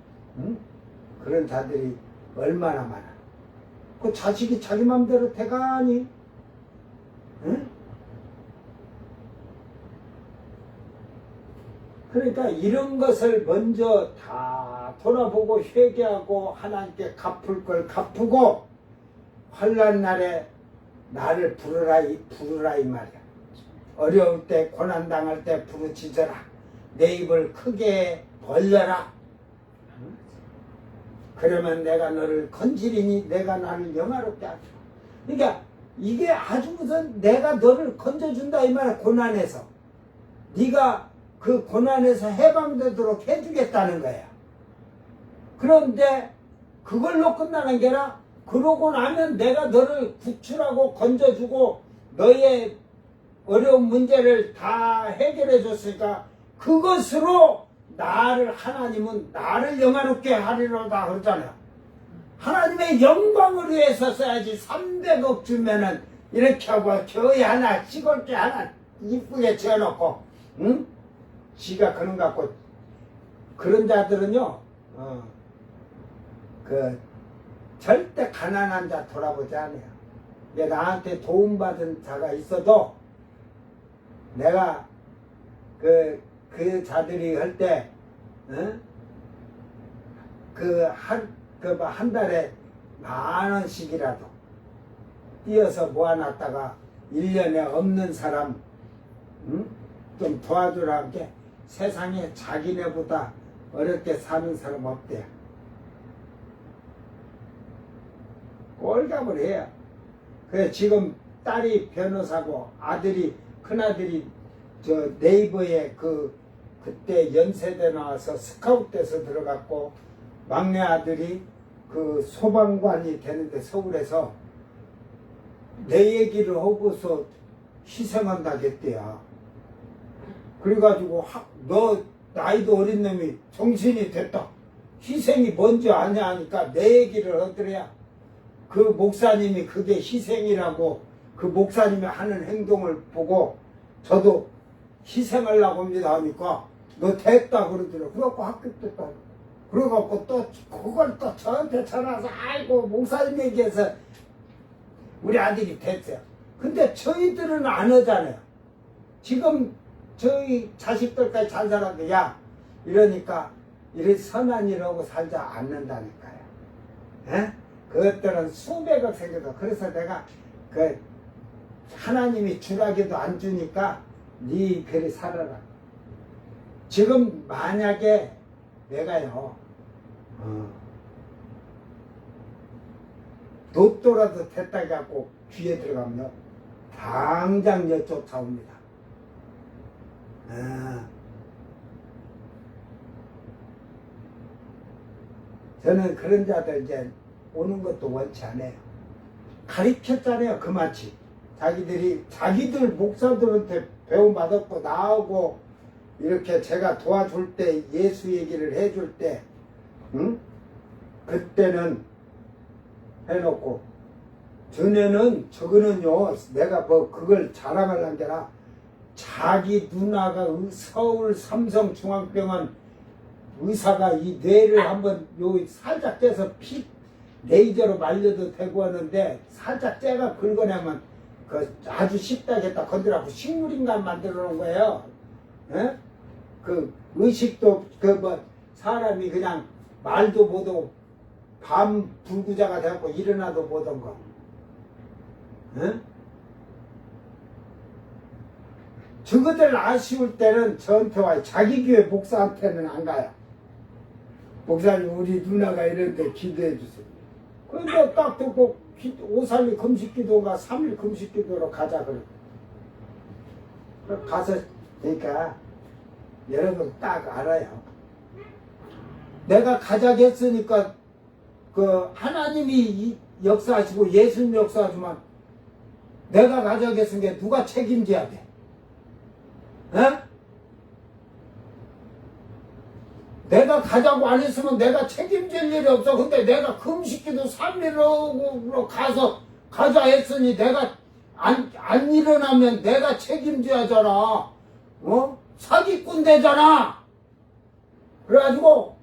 그런 자들이 얼마나 많아. 그 자식이 자기 맘대로 돼가니 그러니까 이런 것을 먼저 다 돌아보고 회개하고 하나님께 갚을 걸 갚고 환난 날에 나를 부르라 이 말이야. 어려울 때 고난 당할 때 부르짖어라. 내 입을 크게 벌려라. 그러면 내가 너를 건지리니 내가 나를 영화롭게 하리라. 그러니까 이게 아주 무슨 내가 너를 건져준다 이 말이야. 고난에서 네가 그 고난에서 해방되도록 해주겠다는 거야. 그런데 그걸로 끝나는 게 아니라 그러고 나면 내가 너를 구출하고 건져주고 너의 어려운 문제를 다 해결해 줬으니까 그것으로 하나님은 나를 영화롭게 하리로다 그러잖아요. 하나님의 영광을 위해서 써야지. 300억 주면은 이렇게 하고 교회 하나 시골교 하나 이쁘게 지어놓고 지가 그런 것 같고 그런 자들은요 절대 가난한 자 돌아보지 않아요. 나한테 도움받은 자가 있어도 내가 그 자들이 할 때 한 달에 10,000원씩이라도 띄어서 모아놨다가 1년에 없는 사람 좀 도와주라는 게 세상에 자기네보다 어렵게 사는 사람 없대요. 꼴값을 해요. 그래서 지금 딸이 변호사고 큰아들이 저 네이버에 그때 연세대 나와서 스카웃 돼서 들어갔고 막내 아들이 그 소방관이 되는데 서울에서 내 얘기를 하고서 희생한다겠대요. 그래가지고 너 나이도 어린 놈이 정신이 됐다. 희생이 뭔지 아냐 하니까 내 얘기를 하더래야. 그 목사님이 그게 희생이라고 그 목사님이 하는 행동을 보고 저도 희생하려고 합니다 하니까 너 됐다 그러더라고. 그래갖고 합격됐다. 그래갖고 또 그걸 또 저한테 전화해서 아이고 목사님 얘기해서 우리 아들이 됐어요. 근데 저희들은 안 하잖아요. 지금 저희 자식들까지 잘 살아도 야 이러니까 이런 선한 일하고 살자 않는다니까요. 에? 그것들은 수백억 생겨도 그래서 내가 하나님이 주라기도 안 주니까 네 그리 살아라. 지금 만약에 내가요 로또라도 됐다 갖고 귀에 들어가면 당장 여쫓아옵니다. 저는 그런 자들 이제 오는 것도 원치 않아요. 가르쳤잖아요. 그마치 자기들 목사들한테 배움 받았고 나오고 이렇게 제가 도와줄 때 예수 얘기를 해줄 때 그때는 해놓고 전에는 저거는요 내가 그걸 자랑하려는 게 아니라 자기 누나가 서울 삼성중앙병원 의사가 이 뇌를 한번 살짝 떼서 피 레이저로 말려도 되고 하는데 살짝 째가 긁어내면 아주 쉽다겠다 건드려갖고 식물인간 만들어 놓은 거예요. 에? 그 의식도 사람이 그냥 말도 못하고 밤 불구자가 돼갖고 일어나도 못한 거. 에? 저것들 아쉬울 때는 저한테 와요. 자기 교회 목사한테는 안 가요. 목사님 우리 누나가 이런데 기도해 주세요. 그런데 딱 듣고 532 금식기도가 3일 금식기도로 가자 그래. 가서 그러니까 여러분 딱 알아요. 내가 가자고 했으니까 하나님이 역사하시고 예수님 역사하지만 내가 가자고 했으니까 누가 책임져야 돼? 에? 내가 가자고 안 했으면 내가 책임질 일이 없어. 근데 내가 금식기도 3일로 가서 가자 했으니 내가 안 일어나면 내가 책임져야잖아. 사기꾼 되잖아. 그래가지고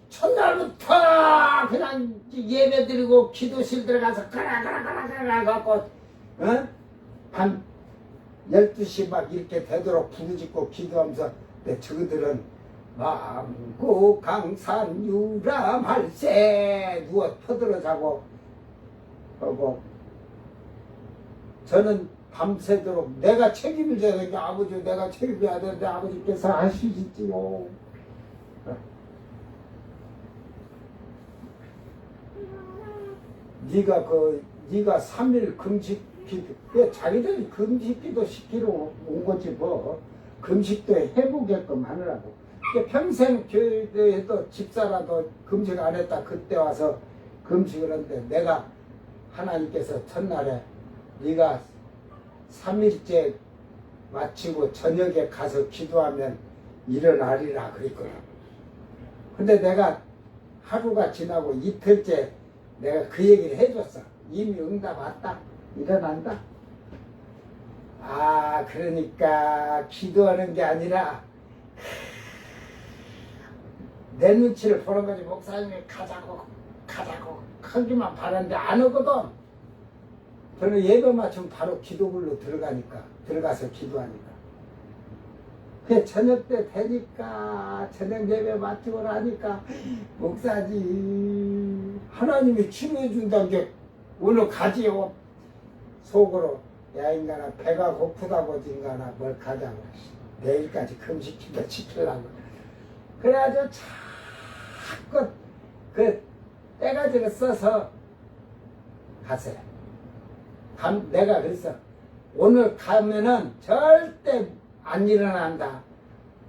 첫날부터 그냥 예배 드리고 기도실 들어가서 가라 갖고 밤 12시 막 이렇게 되도록 부르짖고 기도하면서 저그들은 마음고 강산 유람할세 누워 퍼들어 자고 하고 저는 밤새도록 내가 책임을 져야 되는데 아버지 내가 책임져야 되는데 아버지께서 하시지요. 네가 3일 금식기도 왜 자기들이 금식기도 시키러 온 거지 뭐. 금식도 해보게끔 하느라고. 평생 교회에도 집사라도 금식 안 했다 그때 와서 금식을 하는데 내가 하나님께서 첫날에 네가 3일째 마치고 저녁에 가서 기도하면 일어나리라 그랬거든. 근데 내가 하루가 지나고 이틀째 내가 그 얘기를 해줬어. 이미 응답 왔다. 일어난다. 그러니까 기도하는 게 아니라 내 눈치를 보는 거지. 목사님이 가자고 하기만 바라는데 안 오거든. 저는 예배 맞추면 바로 기도굴로 들어가서 기도하니까. 그 저녁 때 되니까 저녁 예배 맞추고 나니까 목사지 하나님이 치료해 준다는 게 오늘 가지요. 속으로 야 인간아 배가 고프다고 인간아 뭘 가자고 내일까지 금식기도 지키려고. 그래가지고 자꾸 그 때가지를 써서 갔어요. 내가 그랬어. 오늘 가면은 절대 안 일어난다.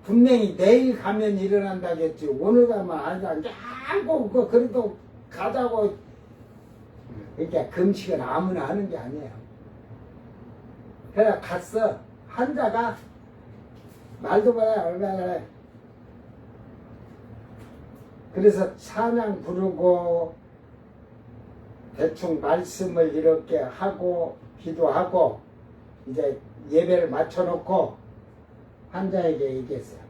분명히 내일 가면 일어난다겠지. 오늘 가면 아니다. 그래도 가자고. 그러니까 금식은 아무나 하는 게 아니에요. 그래서 갔어. 환자가 말도 못해 얼마나 그래. 그래서 찬양 부르고 대충 말씀을 이렇게 하고 기도하고 이제 예배를 맞춰놓고 환자에게 얘기했어요.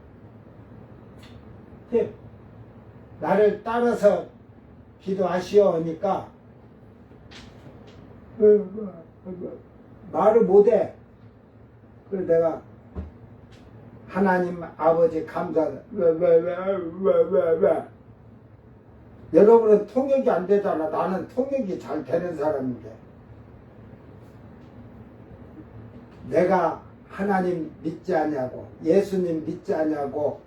나를 따라서 기도하시오 하니까 말을 못해. 그래서 내가 하나님 아버지 감사하다. 여러분은 통역이 안 되잖아. 나는 통역이 잘 되는 사람인데. 내가 하나님 믿지 않냐고 예수님 믿지 않냐고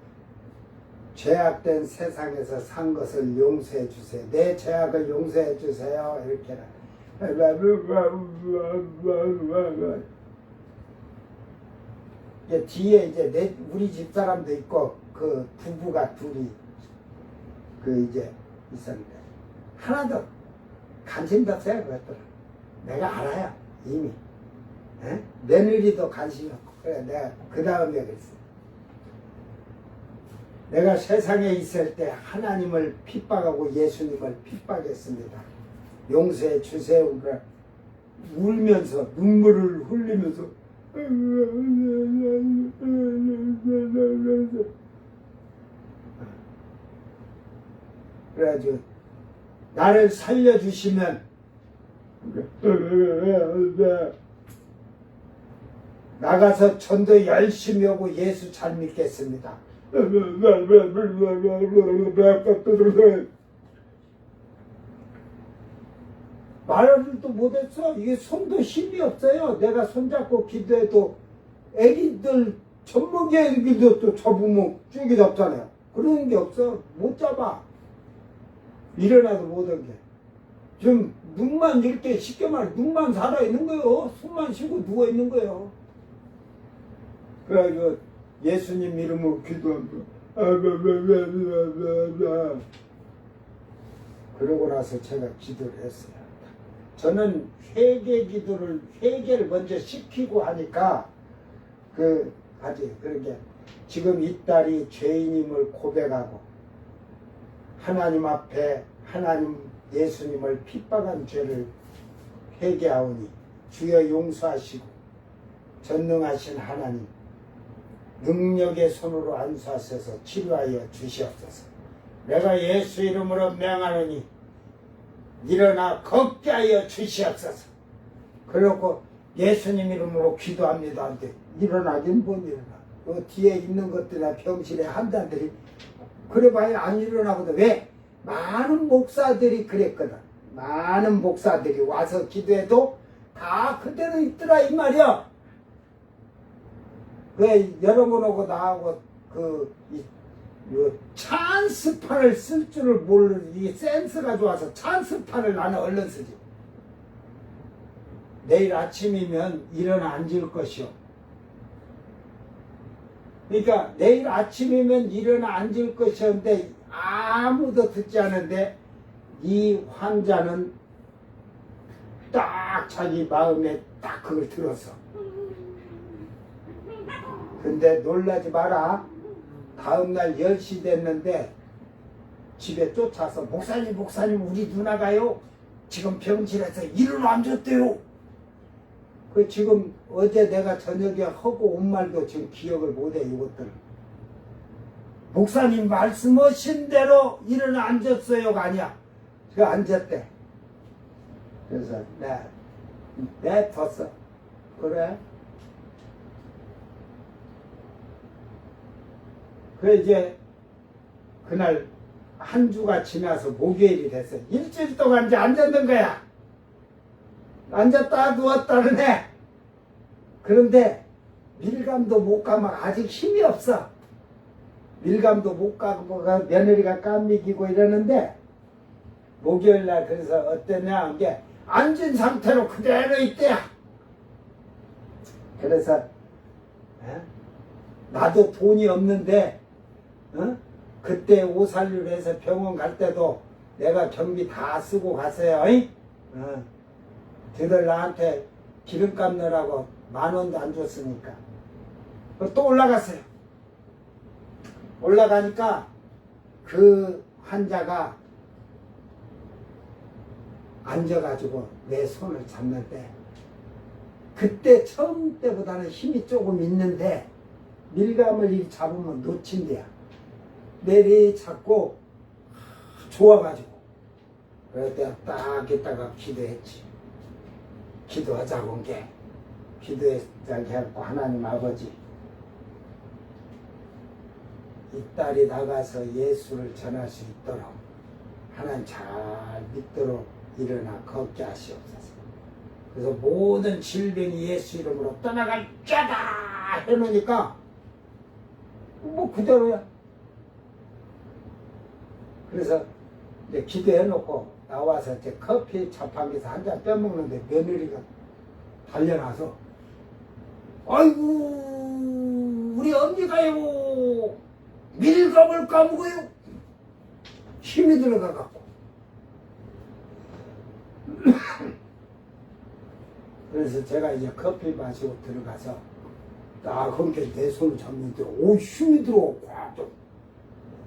죄악된 세상에서 산 것을 용서해 주세요. 내 죄악을 용서해 주세요. 이렇게 뒤에 이제 우리 집 사람도 있고 그 부부가 둘이 이제 있었는데 하나도 관심도 없어요. 그랬더라. 내가 알아요. 이미. 며느리도 관심이 없고. 그래 내가 그 다음에 그랬어. 내가 세상에 있을 때 하나님을 핍박하고 예수님을 핍박했습니다. 용서해 주세요. 그러니까 울면서 눈물을 흘리면서 그래가지고 나를 살려주시면 나가서 전도 열심히 하고 예수 잘 믿겠습니다. 말을 또 못했어. 이게 손도 힘이 없어요. 내가 손잡고 기도해도 애기들 젖먹이 애기들 또 접으면 쭉이 잡잖아요. 그런 게 없어. 못 잡아. 일어나도 못한 게. 지금 눈만 이렇게 쉽게 말해 눈만 살아있는 거요. 숨만 쉬고 누워있는 거요. 그래가지고 예수님 이름으로 기도합니다. 그러고 나서 제가 기도를 했어요. 저는 회개를 먼저 시키고 하니까 하지. 그러게 지금 이 딸이 죄인임을 고백하고 하나님 앞에 하나님 예수님을 핍박한 죄를 회개하오니 주여 용서하시고 전능하신 하나님 능력의 손으로 안수하셔서 치료하여 주시옵소서. 내가 예수 이름으로 명하노니 일어나 걷게 하여 주시옵소서. 그렇고 예수님 이름으로 기도합니다. 한데 일어나긴 못 일어나. 그 뒤에 있는 것들이나 병실에 환자들이 그래봐야 안 일어나거든. 왜? 많은 목사들이 그랬거든. 많은 목사들이 와서 기도해도 다 그대로 있더라 이 말이야. 왜 여러분하고 나하고 찬스판을 쓸 줄을 모르는 이 센스가 좋아서 찬스판을 나는 얼른 쓰지. 내일 아침이면 일어나 앉을 것이요. 그러니까 내일 아침이면 일어나 앉을 것이었는데 아무도 듣지 않은데 이 환자는 딱 자기 마음에 딱 그걸 들었어. 근데 놀라지 마라. 다음날 10시 됐는데 집에 쫓아서 목사님 우리 누나가요 지금 병실에서 일어나 앉았대요. 그 지금 어제 내가 저녁에 하고 온 말도 지금 기억을 못해. 이것들 목사님 말씀하신 대로 일어나 앉았어요가 아니야. 그 앉았대. 그래서 내 뒀어. 그래. 그 이제 그날 한 주가 지나서 목요일이 됐어. 일주일 동안 이제 앉았는 거야. 앉았다 누웠다 그러네. 그런데 밀감도 못 가면 아직 힘이 없어. 밀감도 못 가고 며느리가 깜미기고 이러는데 목요일날 그래서 어땠냐 이게 앉은 상태로 그대로 있대야. 그래서 나도 돈이 없는데 그때 오살류를 해서 병원 갈 때도 내가 경비 다 쓰고 갔어요. 너들 나한테 기름값 넣으라고 10,000원도 안 줬으니까. 또 올라갔어요. 올라가니까 그 환자가 앉아가지고 내 손을 잡는데 그때 처음 때보다는 힘이 조금 있는데 밀감을 이 잡으면 놓친대야. 내리 잡고 좋아가지고 그래서 내가 딱 있다가 기도했지. 기도하자고 온 게 기도하자고 해갖고 하나님 아버지 이 딸이 나가서 예수를 전할 수 있도록 하나님 잘 믿도록 일어나 걷게 하시옵소서. 그래서 모든 질병이 예수 이름으로 떠나갈 자다 해놓으니까 뭐 그대로야. 그래서 이제 기도해놓고 나와서 이제 커피 자판기에서 한 잔 빼먹는데 며느리가 달려나서 아이고 우리 언니가요 밀감을 까먹어요. 힘이 들어가갖고 그래서 제가 이제 커피 마시고 들어가서 딱 그렇게 내 손을 잡는데 오 힘이 들어.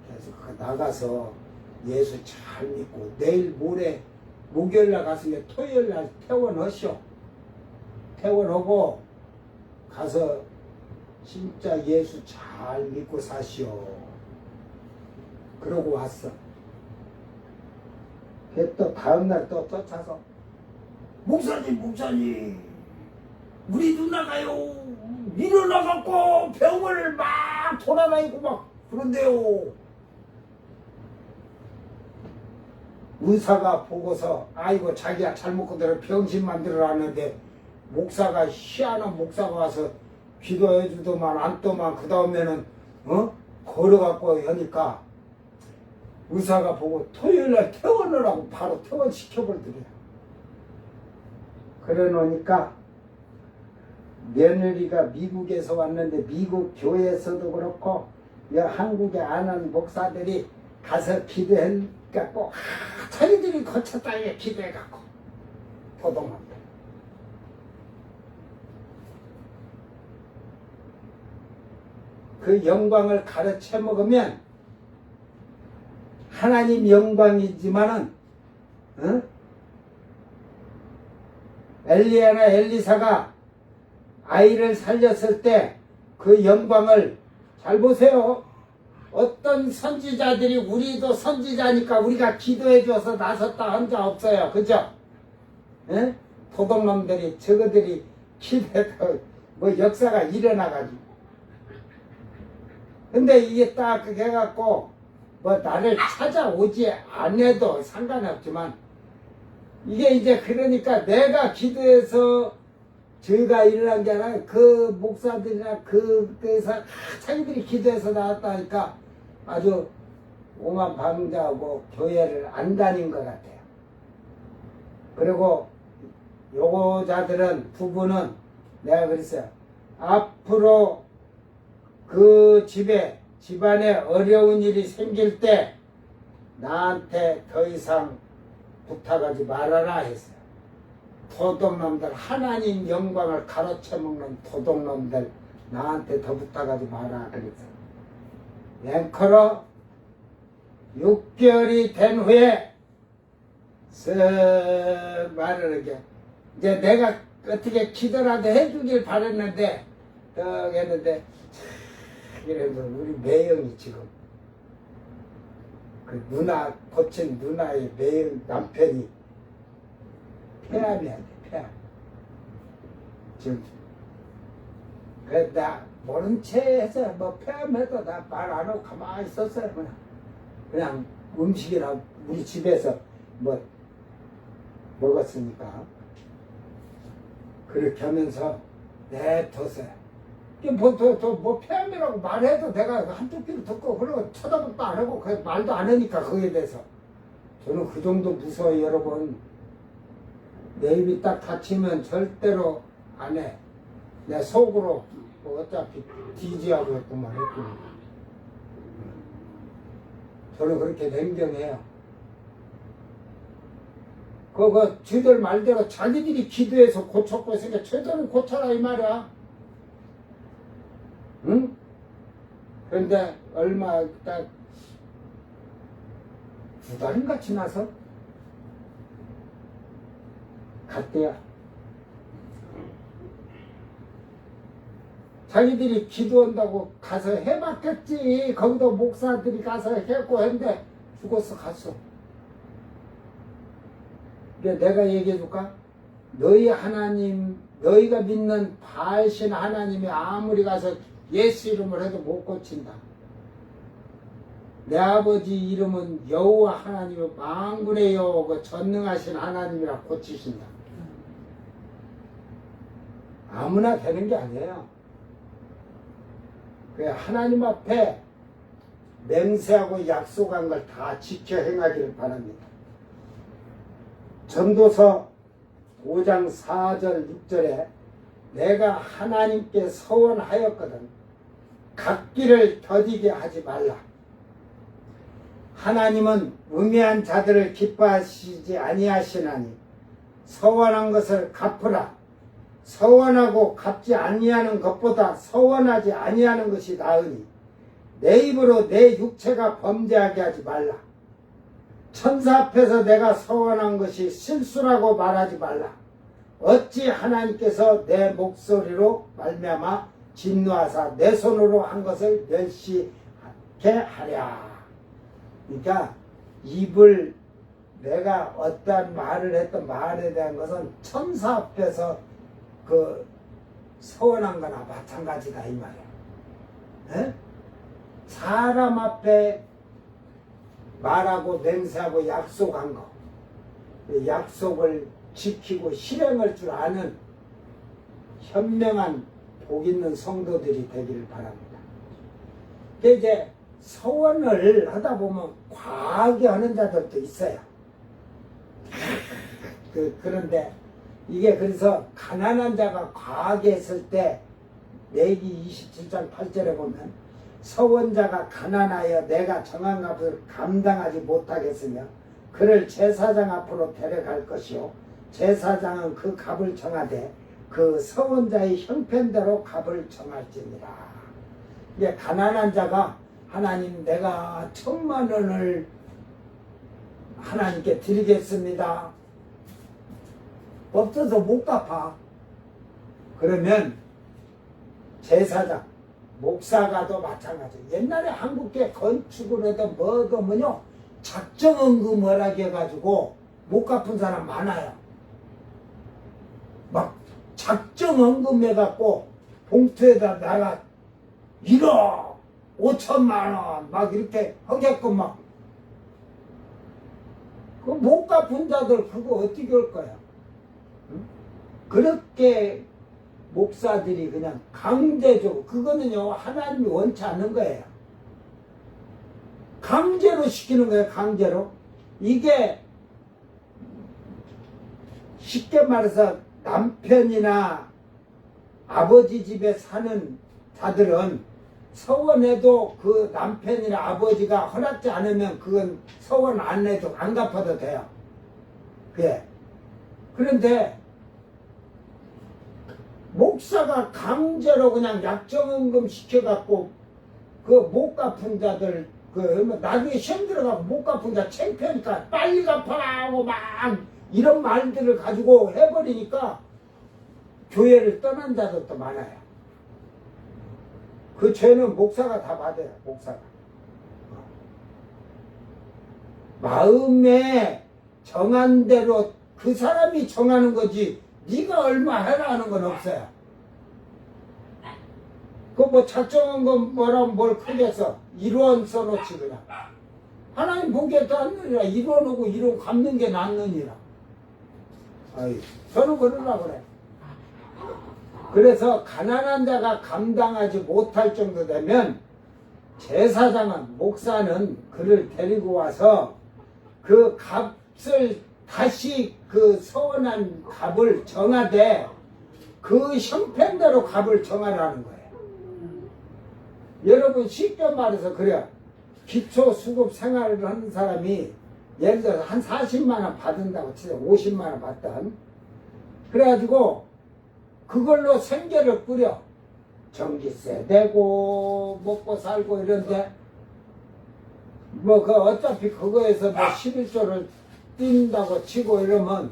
그래서 나가서 예수 잘 믿고 내일 모레 목요일날 가서 토요일날 퇴원하시오. 퇴원하고 가서 진짜 예수 잘 믿고 사시오. 그러고 왔어. 또 다음날 또 쫓아서 목사님 우리 누나가요 일어나갖고 병원을 막 돌아다니고 막 그런데요. 의사가 보고서 아이고 자기야 잘못 그대로 병신 만들어놨는데 목사가 희한한 목사가 와서 기도해주더만 앉더만 그 다음에는 걸어갖고 하니까 의사가 보고 토요일날 퇴원을 하고 바로 퇴원시켜버리더래요. 그래 놓으니까 며느리가 미국에서 왔는데 미국 교회에서도 그렇고 한국에 아는 목사들이 가서 기도해갖고 자기들이 거쳤다 이게 기도해갖고 도동한다. 그 영광을 가르쳐 먹으면 하나님 영광이지만은 엘리야나 엘리사가 아이를 살렸을 때 그 영광을 잘 보세요. 어떤 선지자들이 우리도 선지자니까 우리가 기도해 줘서 나섰다 한 자 없어요. 그죠? 예? 도둑놈들이 저거들이 기도해서 뭐 역사가 일어나가지고. 근데 이게 딱 그렇게 해갖고 뭐 나를 찾아오지 않아도 상관없지만 이게 이제 그러니까 내가 기도해서 죄가 일어난 게 아니라 그 목사들이나 그래서 자기들이 기도해서 나왔다니까 아주 오만방자하고 교회를 안 다닌 것 같아요. 그리고 요거자들은 부부는 내가 그랬어요. 앞으로 그 집안에 어려운 일이 생길 때 나한테 더 이상 부탁하지 말아라 했어요. 도둑놈들, 하나님 영광을 가로채 먹는 도둑놈들 나한테 더 부탁하지 마라 그랬어요. 앵커로 6개월이 된 후에 쓱 말을 이렇게 이제 내가 어떻게 기도라도 해주길 바랬는데 떡 했는데 이래서 우리 매형이 지금 그 누나 고친 누나의 매형 남편이 폐암이야 돼, 폐암. 지금 그래 나 모른 채 해서 뭐 폐암해도 나 말 안 하고 가만히 있었어요. 그냥 음식이나 우리 집에서 뭐 먹었으니까 그렇게 하면서 내뒀어요. 뭐 폐암이라고 말해도 내가 한두 끼를 듣고 그러고 쳐다보도 안 하고 그 말도 안 하니까 거기에 대해서 저는 그 정도 무서워요. 여러분 내 입이 딱 닫히면 절대로 안 해. 내 속으로 뭐 어차피 디지하고 했구만 했구만. 저는 그렇게 냉정해요. 그거 쥐들 말대로 자기들이 기도해서 고쳤고 있으니까 쟤들은 고쳐라 이 말이야. 응? 그런데 얼마 딱 2달인가 지나서 갔대요. 자기들이 기도한다고 가서 해봤겠지. 거기도 목사들이 가서 했고 했는데 죽었어 갔어. 내가 얘기해줄까? 너희 하나님, 너희가 믿는 바알신 하나님이 아무리 가서 예수 이름을 해도 못 고친다. 내 아버지 이름은 여호와 하나님의 만군의 여호와 그 전능하신 하나님이라 고치신다. 아무나 되는 게 아니에요. 하나님 앞에 맹세하고 약속한 걸 다 지켜 행하기를 바랍니다. 전도서 5장 4절 6절에 내가 하나님께 서원하였거든 갓길을 더디게 하지 말라. 하나님은 우매한 자들을 기뻐하시지 아니하시나니 서원한 것을 갚으라. 서원하고 갚지 아니하는 것보다 서원하지 아니하는 것이 나으니 내 입으로 내 육체가 범죄하게 하지 말라. 천사 앞에서 내가 서원한 것이 실수라고 말하지 말라. 어찌 하나님께서 내 목소리로 말미암아 진노하사 내 손으로 한 것을 멸시하게 하랴. 그러니까 입을 내가 어떠한 말을 했던 말에 대한 것은 천사 앞에서 그 서원한 거나 마찬가지다 이 말이야. 에? 사람 앞에 말하고 맹세하고 약속한 거, 약속을 지키고 실행할 줄 아는 현명한 복 있는 성도들이 되기를 바랍니다. 근데 이제 서원을 하다 보면 과하게 하는 자들도 있어요. 그런데 이게 그래서 가난한 자가 과하게 했을 때 레위기 27장 8절에 보면 서원자가 가난하여 내가 정한 값을 감당하지 못하겠으며 그를 제사장 앞으로 데려갈 것이요 제사장은 그 값을 정하되 그 서원자의 형편대로 값을 정할지니라. 이게 가난한 자가 하나님 내가 1,000,000원을 하나님께 드리겠습니다. 없어서 못 갚아. 그러면 제사장, 목사가도 마찬가지. 옛날에 한국계 건축을 해도 뭐도 뭐냐 작정연금 뭐라고 해가지고 못 갚은 사람 많아요. 막 작정연금 해갖고 봉투에다 나가 1억 5천만 원 막 이렇게 하게끔 막 그 못 갚은 자들 그거 어떻게 할 거야? 응? 그렇게 목사들이 그냥 강제적으로 그거는요 하나님이 원치 않는 거예요. 강제로 시키는 거예요. 강제로. 이게 쉽게 말해서 남편이나 아버지 집에 사는 자들은 서원해도 그 남편이나 아버지가 허락지 않으면 그건 서원 안 해도 안 갚아도 돼요. 그래. 그런데 목사가 강제로 그냥 약정연금 시켜갖고 그 못 갚은 자들 그 나중에 시험 들어가고 못 갚은 자 창피하니까 빨리 갚아라 하고 막 이런 말들을 가지고 해버리니까 교회를 떠난 자들도 많아요. 그 죄는 목사가 다 받아요. 목사가. 마음에 정한 대로 그 사람이 정하는 거지 네가 얼마 해라 하는 건 없어요. 그 뭐 작정한 건 뭐라면 뭘 크겠어. 1원 써놓지 그냥. 하나님 보기에 낫느니라. 1원 오고 1원 갚는 게 낫느니라. 아이, 저는 그러려고 그래. 그래서 가난한 자가 감당하지 못할 정도 되면 제사장은 목사는 그를 데리고 와서 그 값을 다시 그 서원한 값을 정하되 그 형편대로 값을 정하라는 거예요. 여러분 쉽게 말해서 그래요. 기초수급 생활을 하는 사람이 예를 들어서 한 40만 원 받는다고 치자. 50만 원 받던. 그래가지고 그걸로 생계를 꾸려. 전기세 내고 먹고 살고 이런데 뭐 그 어차피 그거에서 뭐 11조를 뛴다고 치고 이러면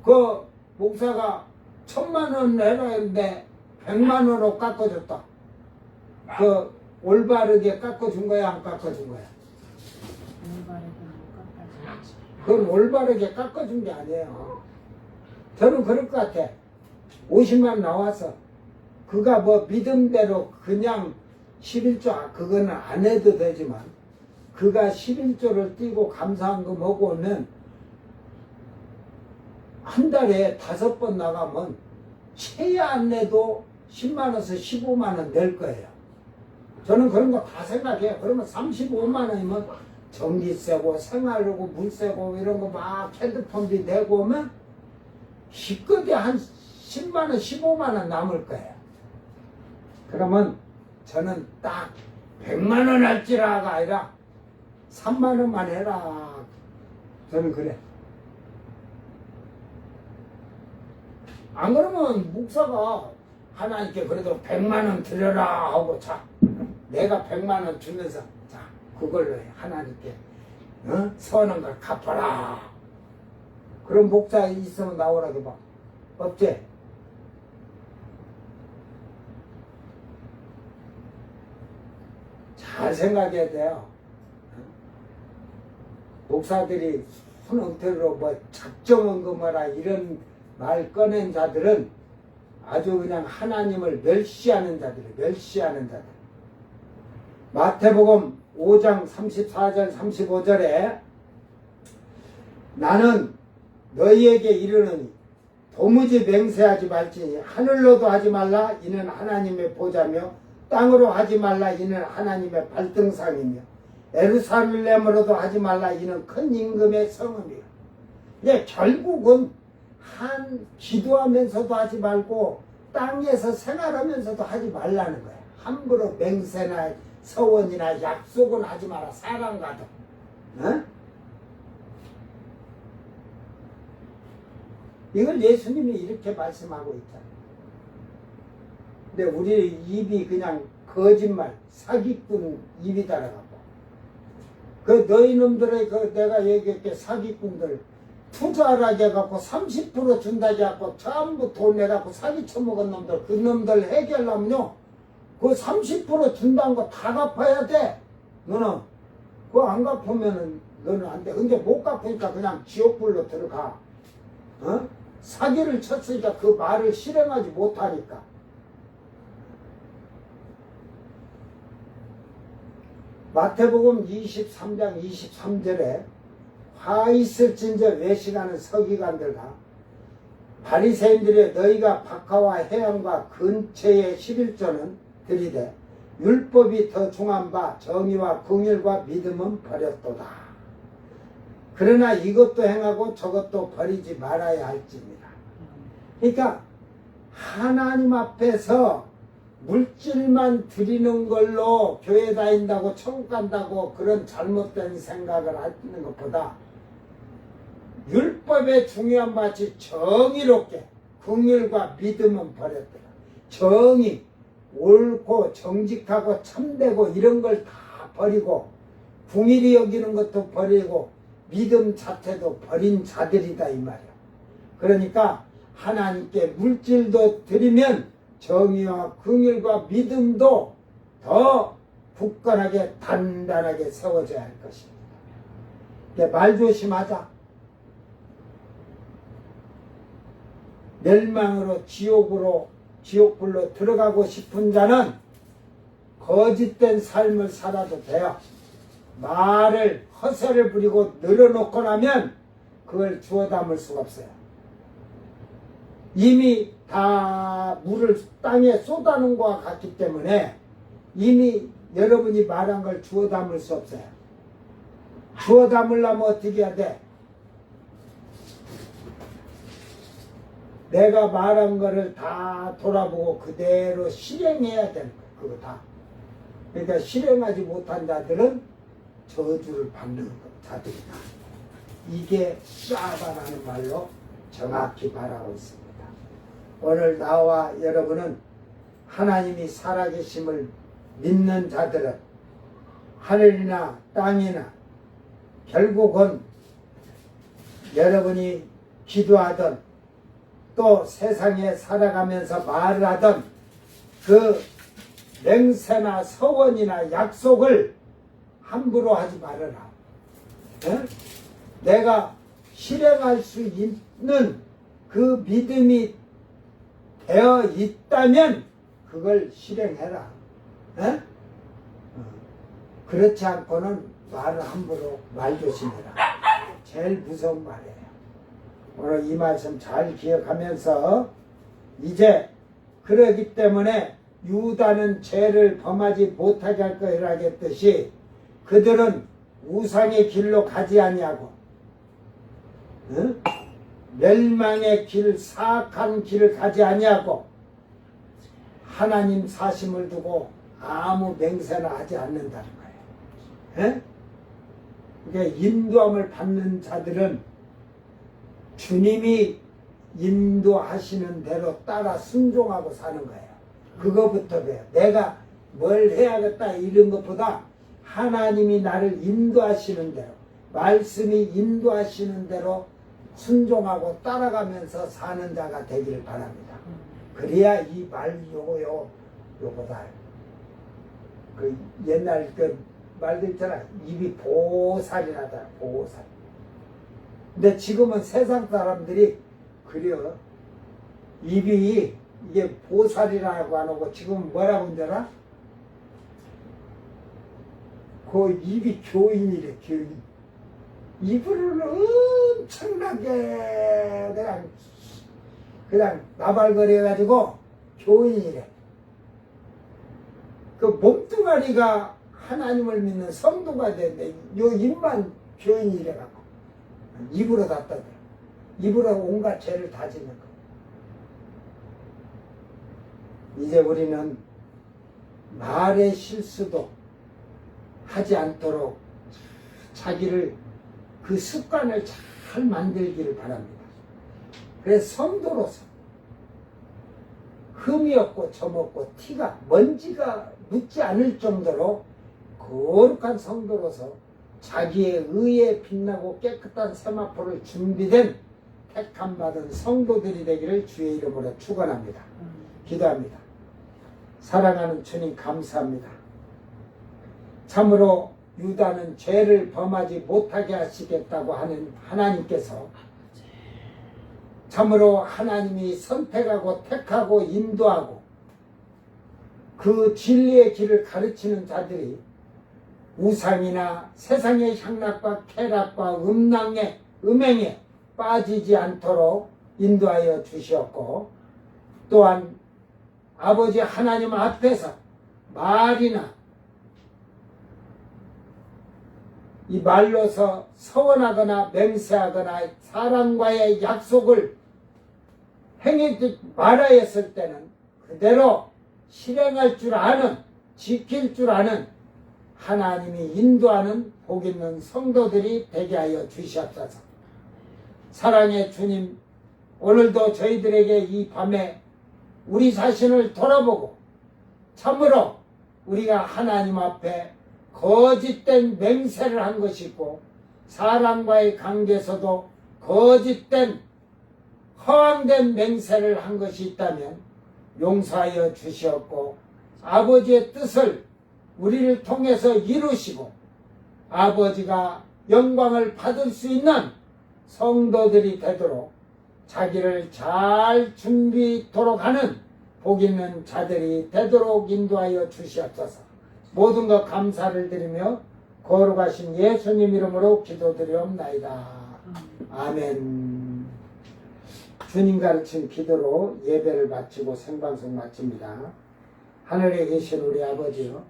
그 목사가 1,000만 원 내라 했는데 100만 원으로 깎아줬다. 그 올바르게 깎아준 거야 안 깎아준 거야? 그건 올바르게 깎아준 게 아니에요. 저는 그럴 것 같아. 50만 나와서 그가 뭐 믿음대로 그냥 11조 그거는 안 해도 되지만 그가 11조를 띄고 감사한금 하고 오면 한 달에 5번 나가면 최야 안 내도 10만원에서 15만원 낼 거예요. 저는 그런 거 다 생각해요. 그러면 35만원이면 전기세고 생활료고 물세고 이런 거 막 핸드폰비 내고 오면 기껏이 한 10만원 15만원 남을 거예요. 그러면 저는 딱 100만원 할지라가 아니라 3만원만 해라. 저는 그래. 안 그러면 목사가 하나님께 그래도 100만원 드려라 하고 자 내가 100만원 주면서 자 그걸로 하나님께 서는 걸 갚아라. 그럼 목사 있으면 나오라고 봐. 없지? 잘 생각해야 돼요. 목사들이 손흥태로 뭐 작정연금하라 이런 말 꺼낸 자들은 아주 그냥 하나님을 멸시하는 자들이에요. 멸시하는 자들. 마태복음 5장 34절 35절에 나는 너희에게 이르노니 도무지 맹세하지 말지니 하늘로도 하지 말라 이는 하나님의 보좌며 땅으로 하지 말라 이는 하나님의 발등상이며 예루살렘으로도 하지 말라 이는 큰 임금의 성읍이요. 근데 결국은 한 기도하면서도 하지 말고 땅에서 생활하면서도 하지 말라는 거야. 함부로 맹세나 서원이나 약속은 하지 마라. 사람과도. 어? 이걸 예수님이 이렇게 말씀하고 있잖아. 근데 우리 입이 그냥 거짓말, 사기꾼 입이 달아갖고 그 너희놈들의 그 내가 얘기했게 사기꾼들 투자를 해갖고 30% 준다고 해갖고 전부 돈 내갖고 사기 쳐먹은 놈들 그 놈들 해결하면요 그 30% 준다는 거 다 갚아야 돼. 너는 그거 안 갚으면은 너는 안 돼. 근데 못 갚으니까 그냥 지옥불로 들어가. 어? 사기를 쳤으니까 그 말을 실행하지 못하니까. 마태복음 23장 23절에 화 있을진저 외식하는 서기관들과 바리새인들의 너희가 박하와 해양과 근처의 11조는 들이되 율법이 더 중한 바 정의와 긍휼과 믿음은 버렸도다. 그러나 이것도 행하고 저것도 버리지 말아야 할지니라. 그러니까 하나님 앞에서 물질만 드리는 걸로 교회 다닌다고 천국 간다고 그런 잘못된 생각을 하는 것보다 율법의 중요한 바치 정의롭게 긍휼과 믿음은 버렸더라. 정의, 옳고 정직하고 참되고 이런 걸 다 버리고 궁일이 여기는 것도 버리고 믿음 자체도 버린 자들이다 이 말이야. 그러니까 하나님께 물질도 드리면 정의와 긍휼과 믿음도 더 굳건하게 단단하게 세워져야 할 것입니다. 말 조심하자. 멸망으로 지옥불로 들어가고 싶은 자는 거짓된 삶을 살아도 돼요. 말을 허세를 부리고 늘어놓고 나면 그걸 주워 담을 수가 없어요. 이미 다 물을 땅에 쏟아놓은 것과 같기 때문에 이미 여러분이 말한 걸 주워 담을 수 없어요. 주워 담으려면 어떻게 해야 돼? 내가 말한 거를 다 돌아보고 그대로 실행해야 되는 거예요. 그거 다. 그러니까 실행하지 못한 자들은 저주를 받는 자들이다. 이게 싸바라는 말로 정확히 말하고 있습니다. 오늘 나와 여러분은 하나님이 살아계심을 믿는 자들은 하늘이나 땅이나 결국은 여러분이 기도하던 또 세상에 살아가면서 말을 하던 그 맹세나 서원이나 약속을 함부로 하지 말아라. 에? 내가 실행할 수 있는 그 믿음이 되어 있다면 그걸 실행해라. 에? 그렇지 않고는 말을 함부로 말 조심해라. 제일 무서운 말이에요. 오늘 이 말씀 잘 기억하면서 이제 그러기 때문에 유다는 죄를 범하지 못하게 할 것이라 하겠듯이 그들은 우상의 길로 가지 아니하고 응? 멸망의 길, 사악한 길을 가지 아니하고 하나님 사심을 두고 아무 맹세나 하지 않는다는 거예요. 에? 그러니까 인도함을 받는 자들은 주님이 인도하시는 대로 따라 순종하고 사는 거예요. 그거부터 배워. 내가 뭘 해야겠다 이런 것보다 하나님이 나를 인도하시는 대로 말씀이 인도하시는 대로 순종하고 따라가면서 사는 자가 되기를 바랍니다. 그래야 이 말 요거다. 그 옛날 그 말도 있잖아. 입이 보살이라다. 보살. 근데 지금은 세상 사람들이 그래요. 입이 이게 보살이라고 안 하고 지금 뭐라고 하더라? 그 입이 교인이래. 교인. 입으로는 엄청나게 그냥 나발거려가지고 교인이래. 그 몸뚱아리가 하나님을 믿는 성도가 되는데 요 입만 교인이래갖고 입으로 다 떠들어. 입으로 온갖 죄를 다 짓는 거. 이제 우리는 말의 실수도 하지 않도록 자기를 그 습관을 잘 만들기를 바랍니다. 그래서 성도로서 흠이 없고 점없고 티가 먼지가 묻지 않을 정도로 거룩한 성도로서 자기의 의에 빛나고 깨끗한 세마포를 준비된 택함받은 성도들이 되기를 주의 이름으로 축원합니다. 기도합니다. 사랑하는 주님 감사합니다. 참으로 유다는 죄를 범하지 못하게 하시겠다고 하는 하나님께서 참으로 하나님이 선택하고 택하고 인도하고 그 진리의 길을 가르치는 자들이 우상이나 세상의 향락과 쾌락과 음행에 빠지지 않도록 인도하여 주시었고, 또한 아버지 하나님 앞에서 말이나 이 말로서 서원하거나 맹세하거나 사람과의 약속을 행하지 말아였을 때는 그대로 실행할 줄 아는, 지킬 줄 아는 하나님이 인도하는 복 있는 성도들이 되게 하여 주시옵소서. 사랑의 주님, 오늘도 저희들에게 이 밤에 우리 자신을 돌아보고 참으로 우리가 하나님 앞에 거짓된 맹세를 한 것이 있고 사람과의 관계에서도 거짓된 허황된 맹세를 한 것이 있다면 용서하여 주시옵고 아버지의 뜻을 우리를 통해서 이루시고 아버지가 영광을 받을 수 있는 성도들이 되도록 자기를 잘 준비토록 하는 복 있는 자들이 되도록 인도하여 주시옵소서. 모든 것 감사를 드리며 거룩하신 예수님 이름으로 기도드리옵나이다. 아멘. 주님 가르친 기도로 예배를 마치고 생방송 마칩니다. 하늘에 계신 우리 아버지여,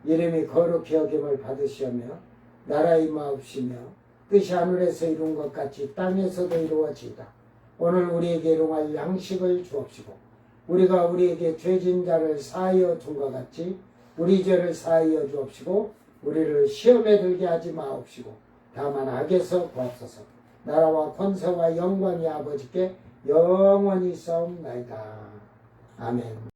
이름이 거룩히 여김을 받으시오며 나라 임하옵시며 뜻이 하늘에서 이룬 것 같이 땅에서도 이루어지이다. 오늘 우리에게 일용할 양식을 주옵시고 우리가 우리에게 죄진 자를 사하여 준 것 같이 우리 죄를 사하여 주옵시고 우리를 시험에 들게 하지 마옵시고 다만 악에서 구하소서. 나라와 권세와 영광이 아버지께 영원히 있사옵나이다. 아멘.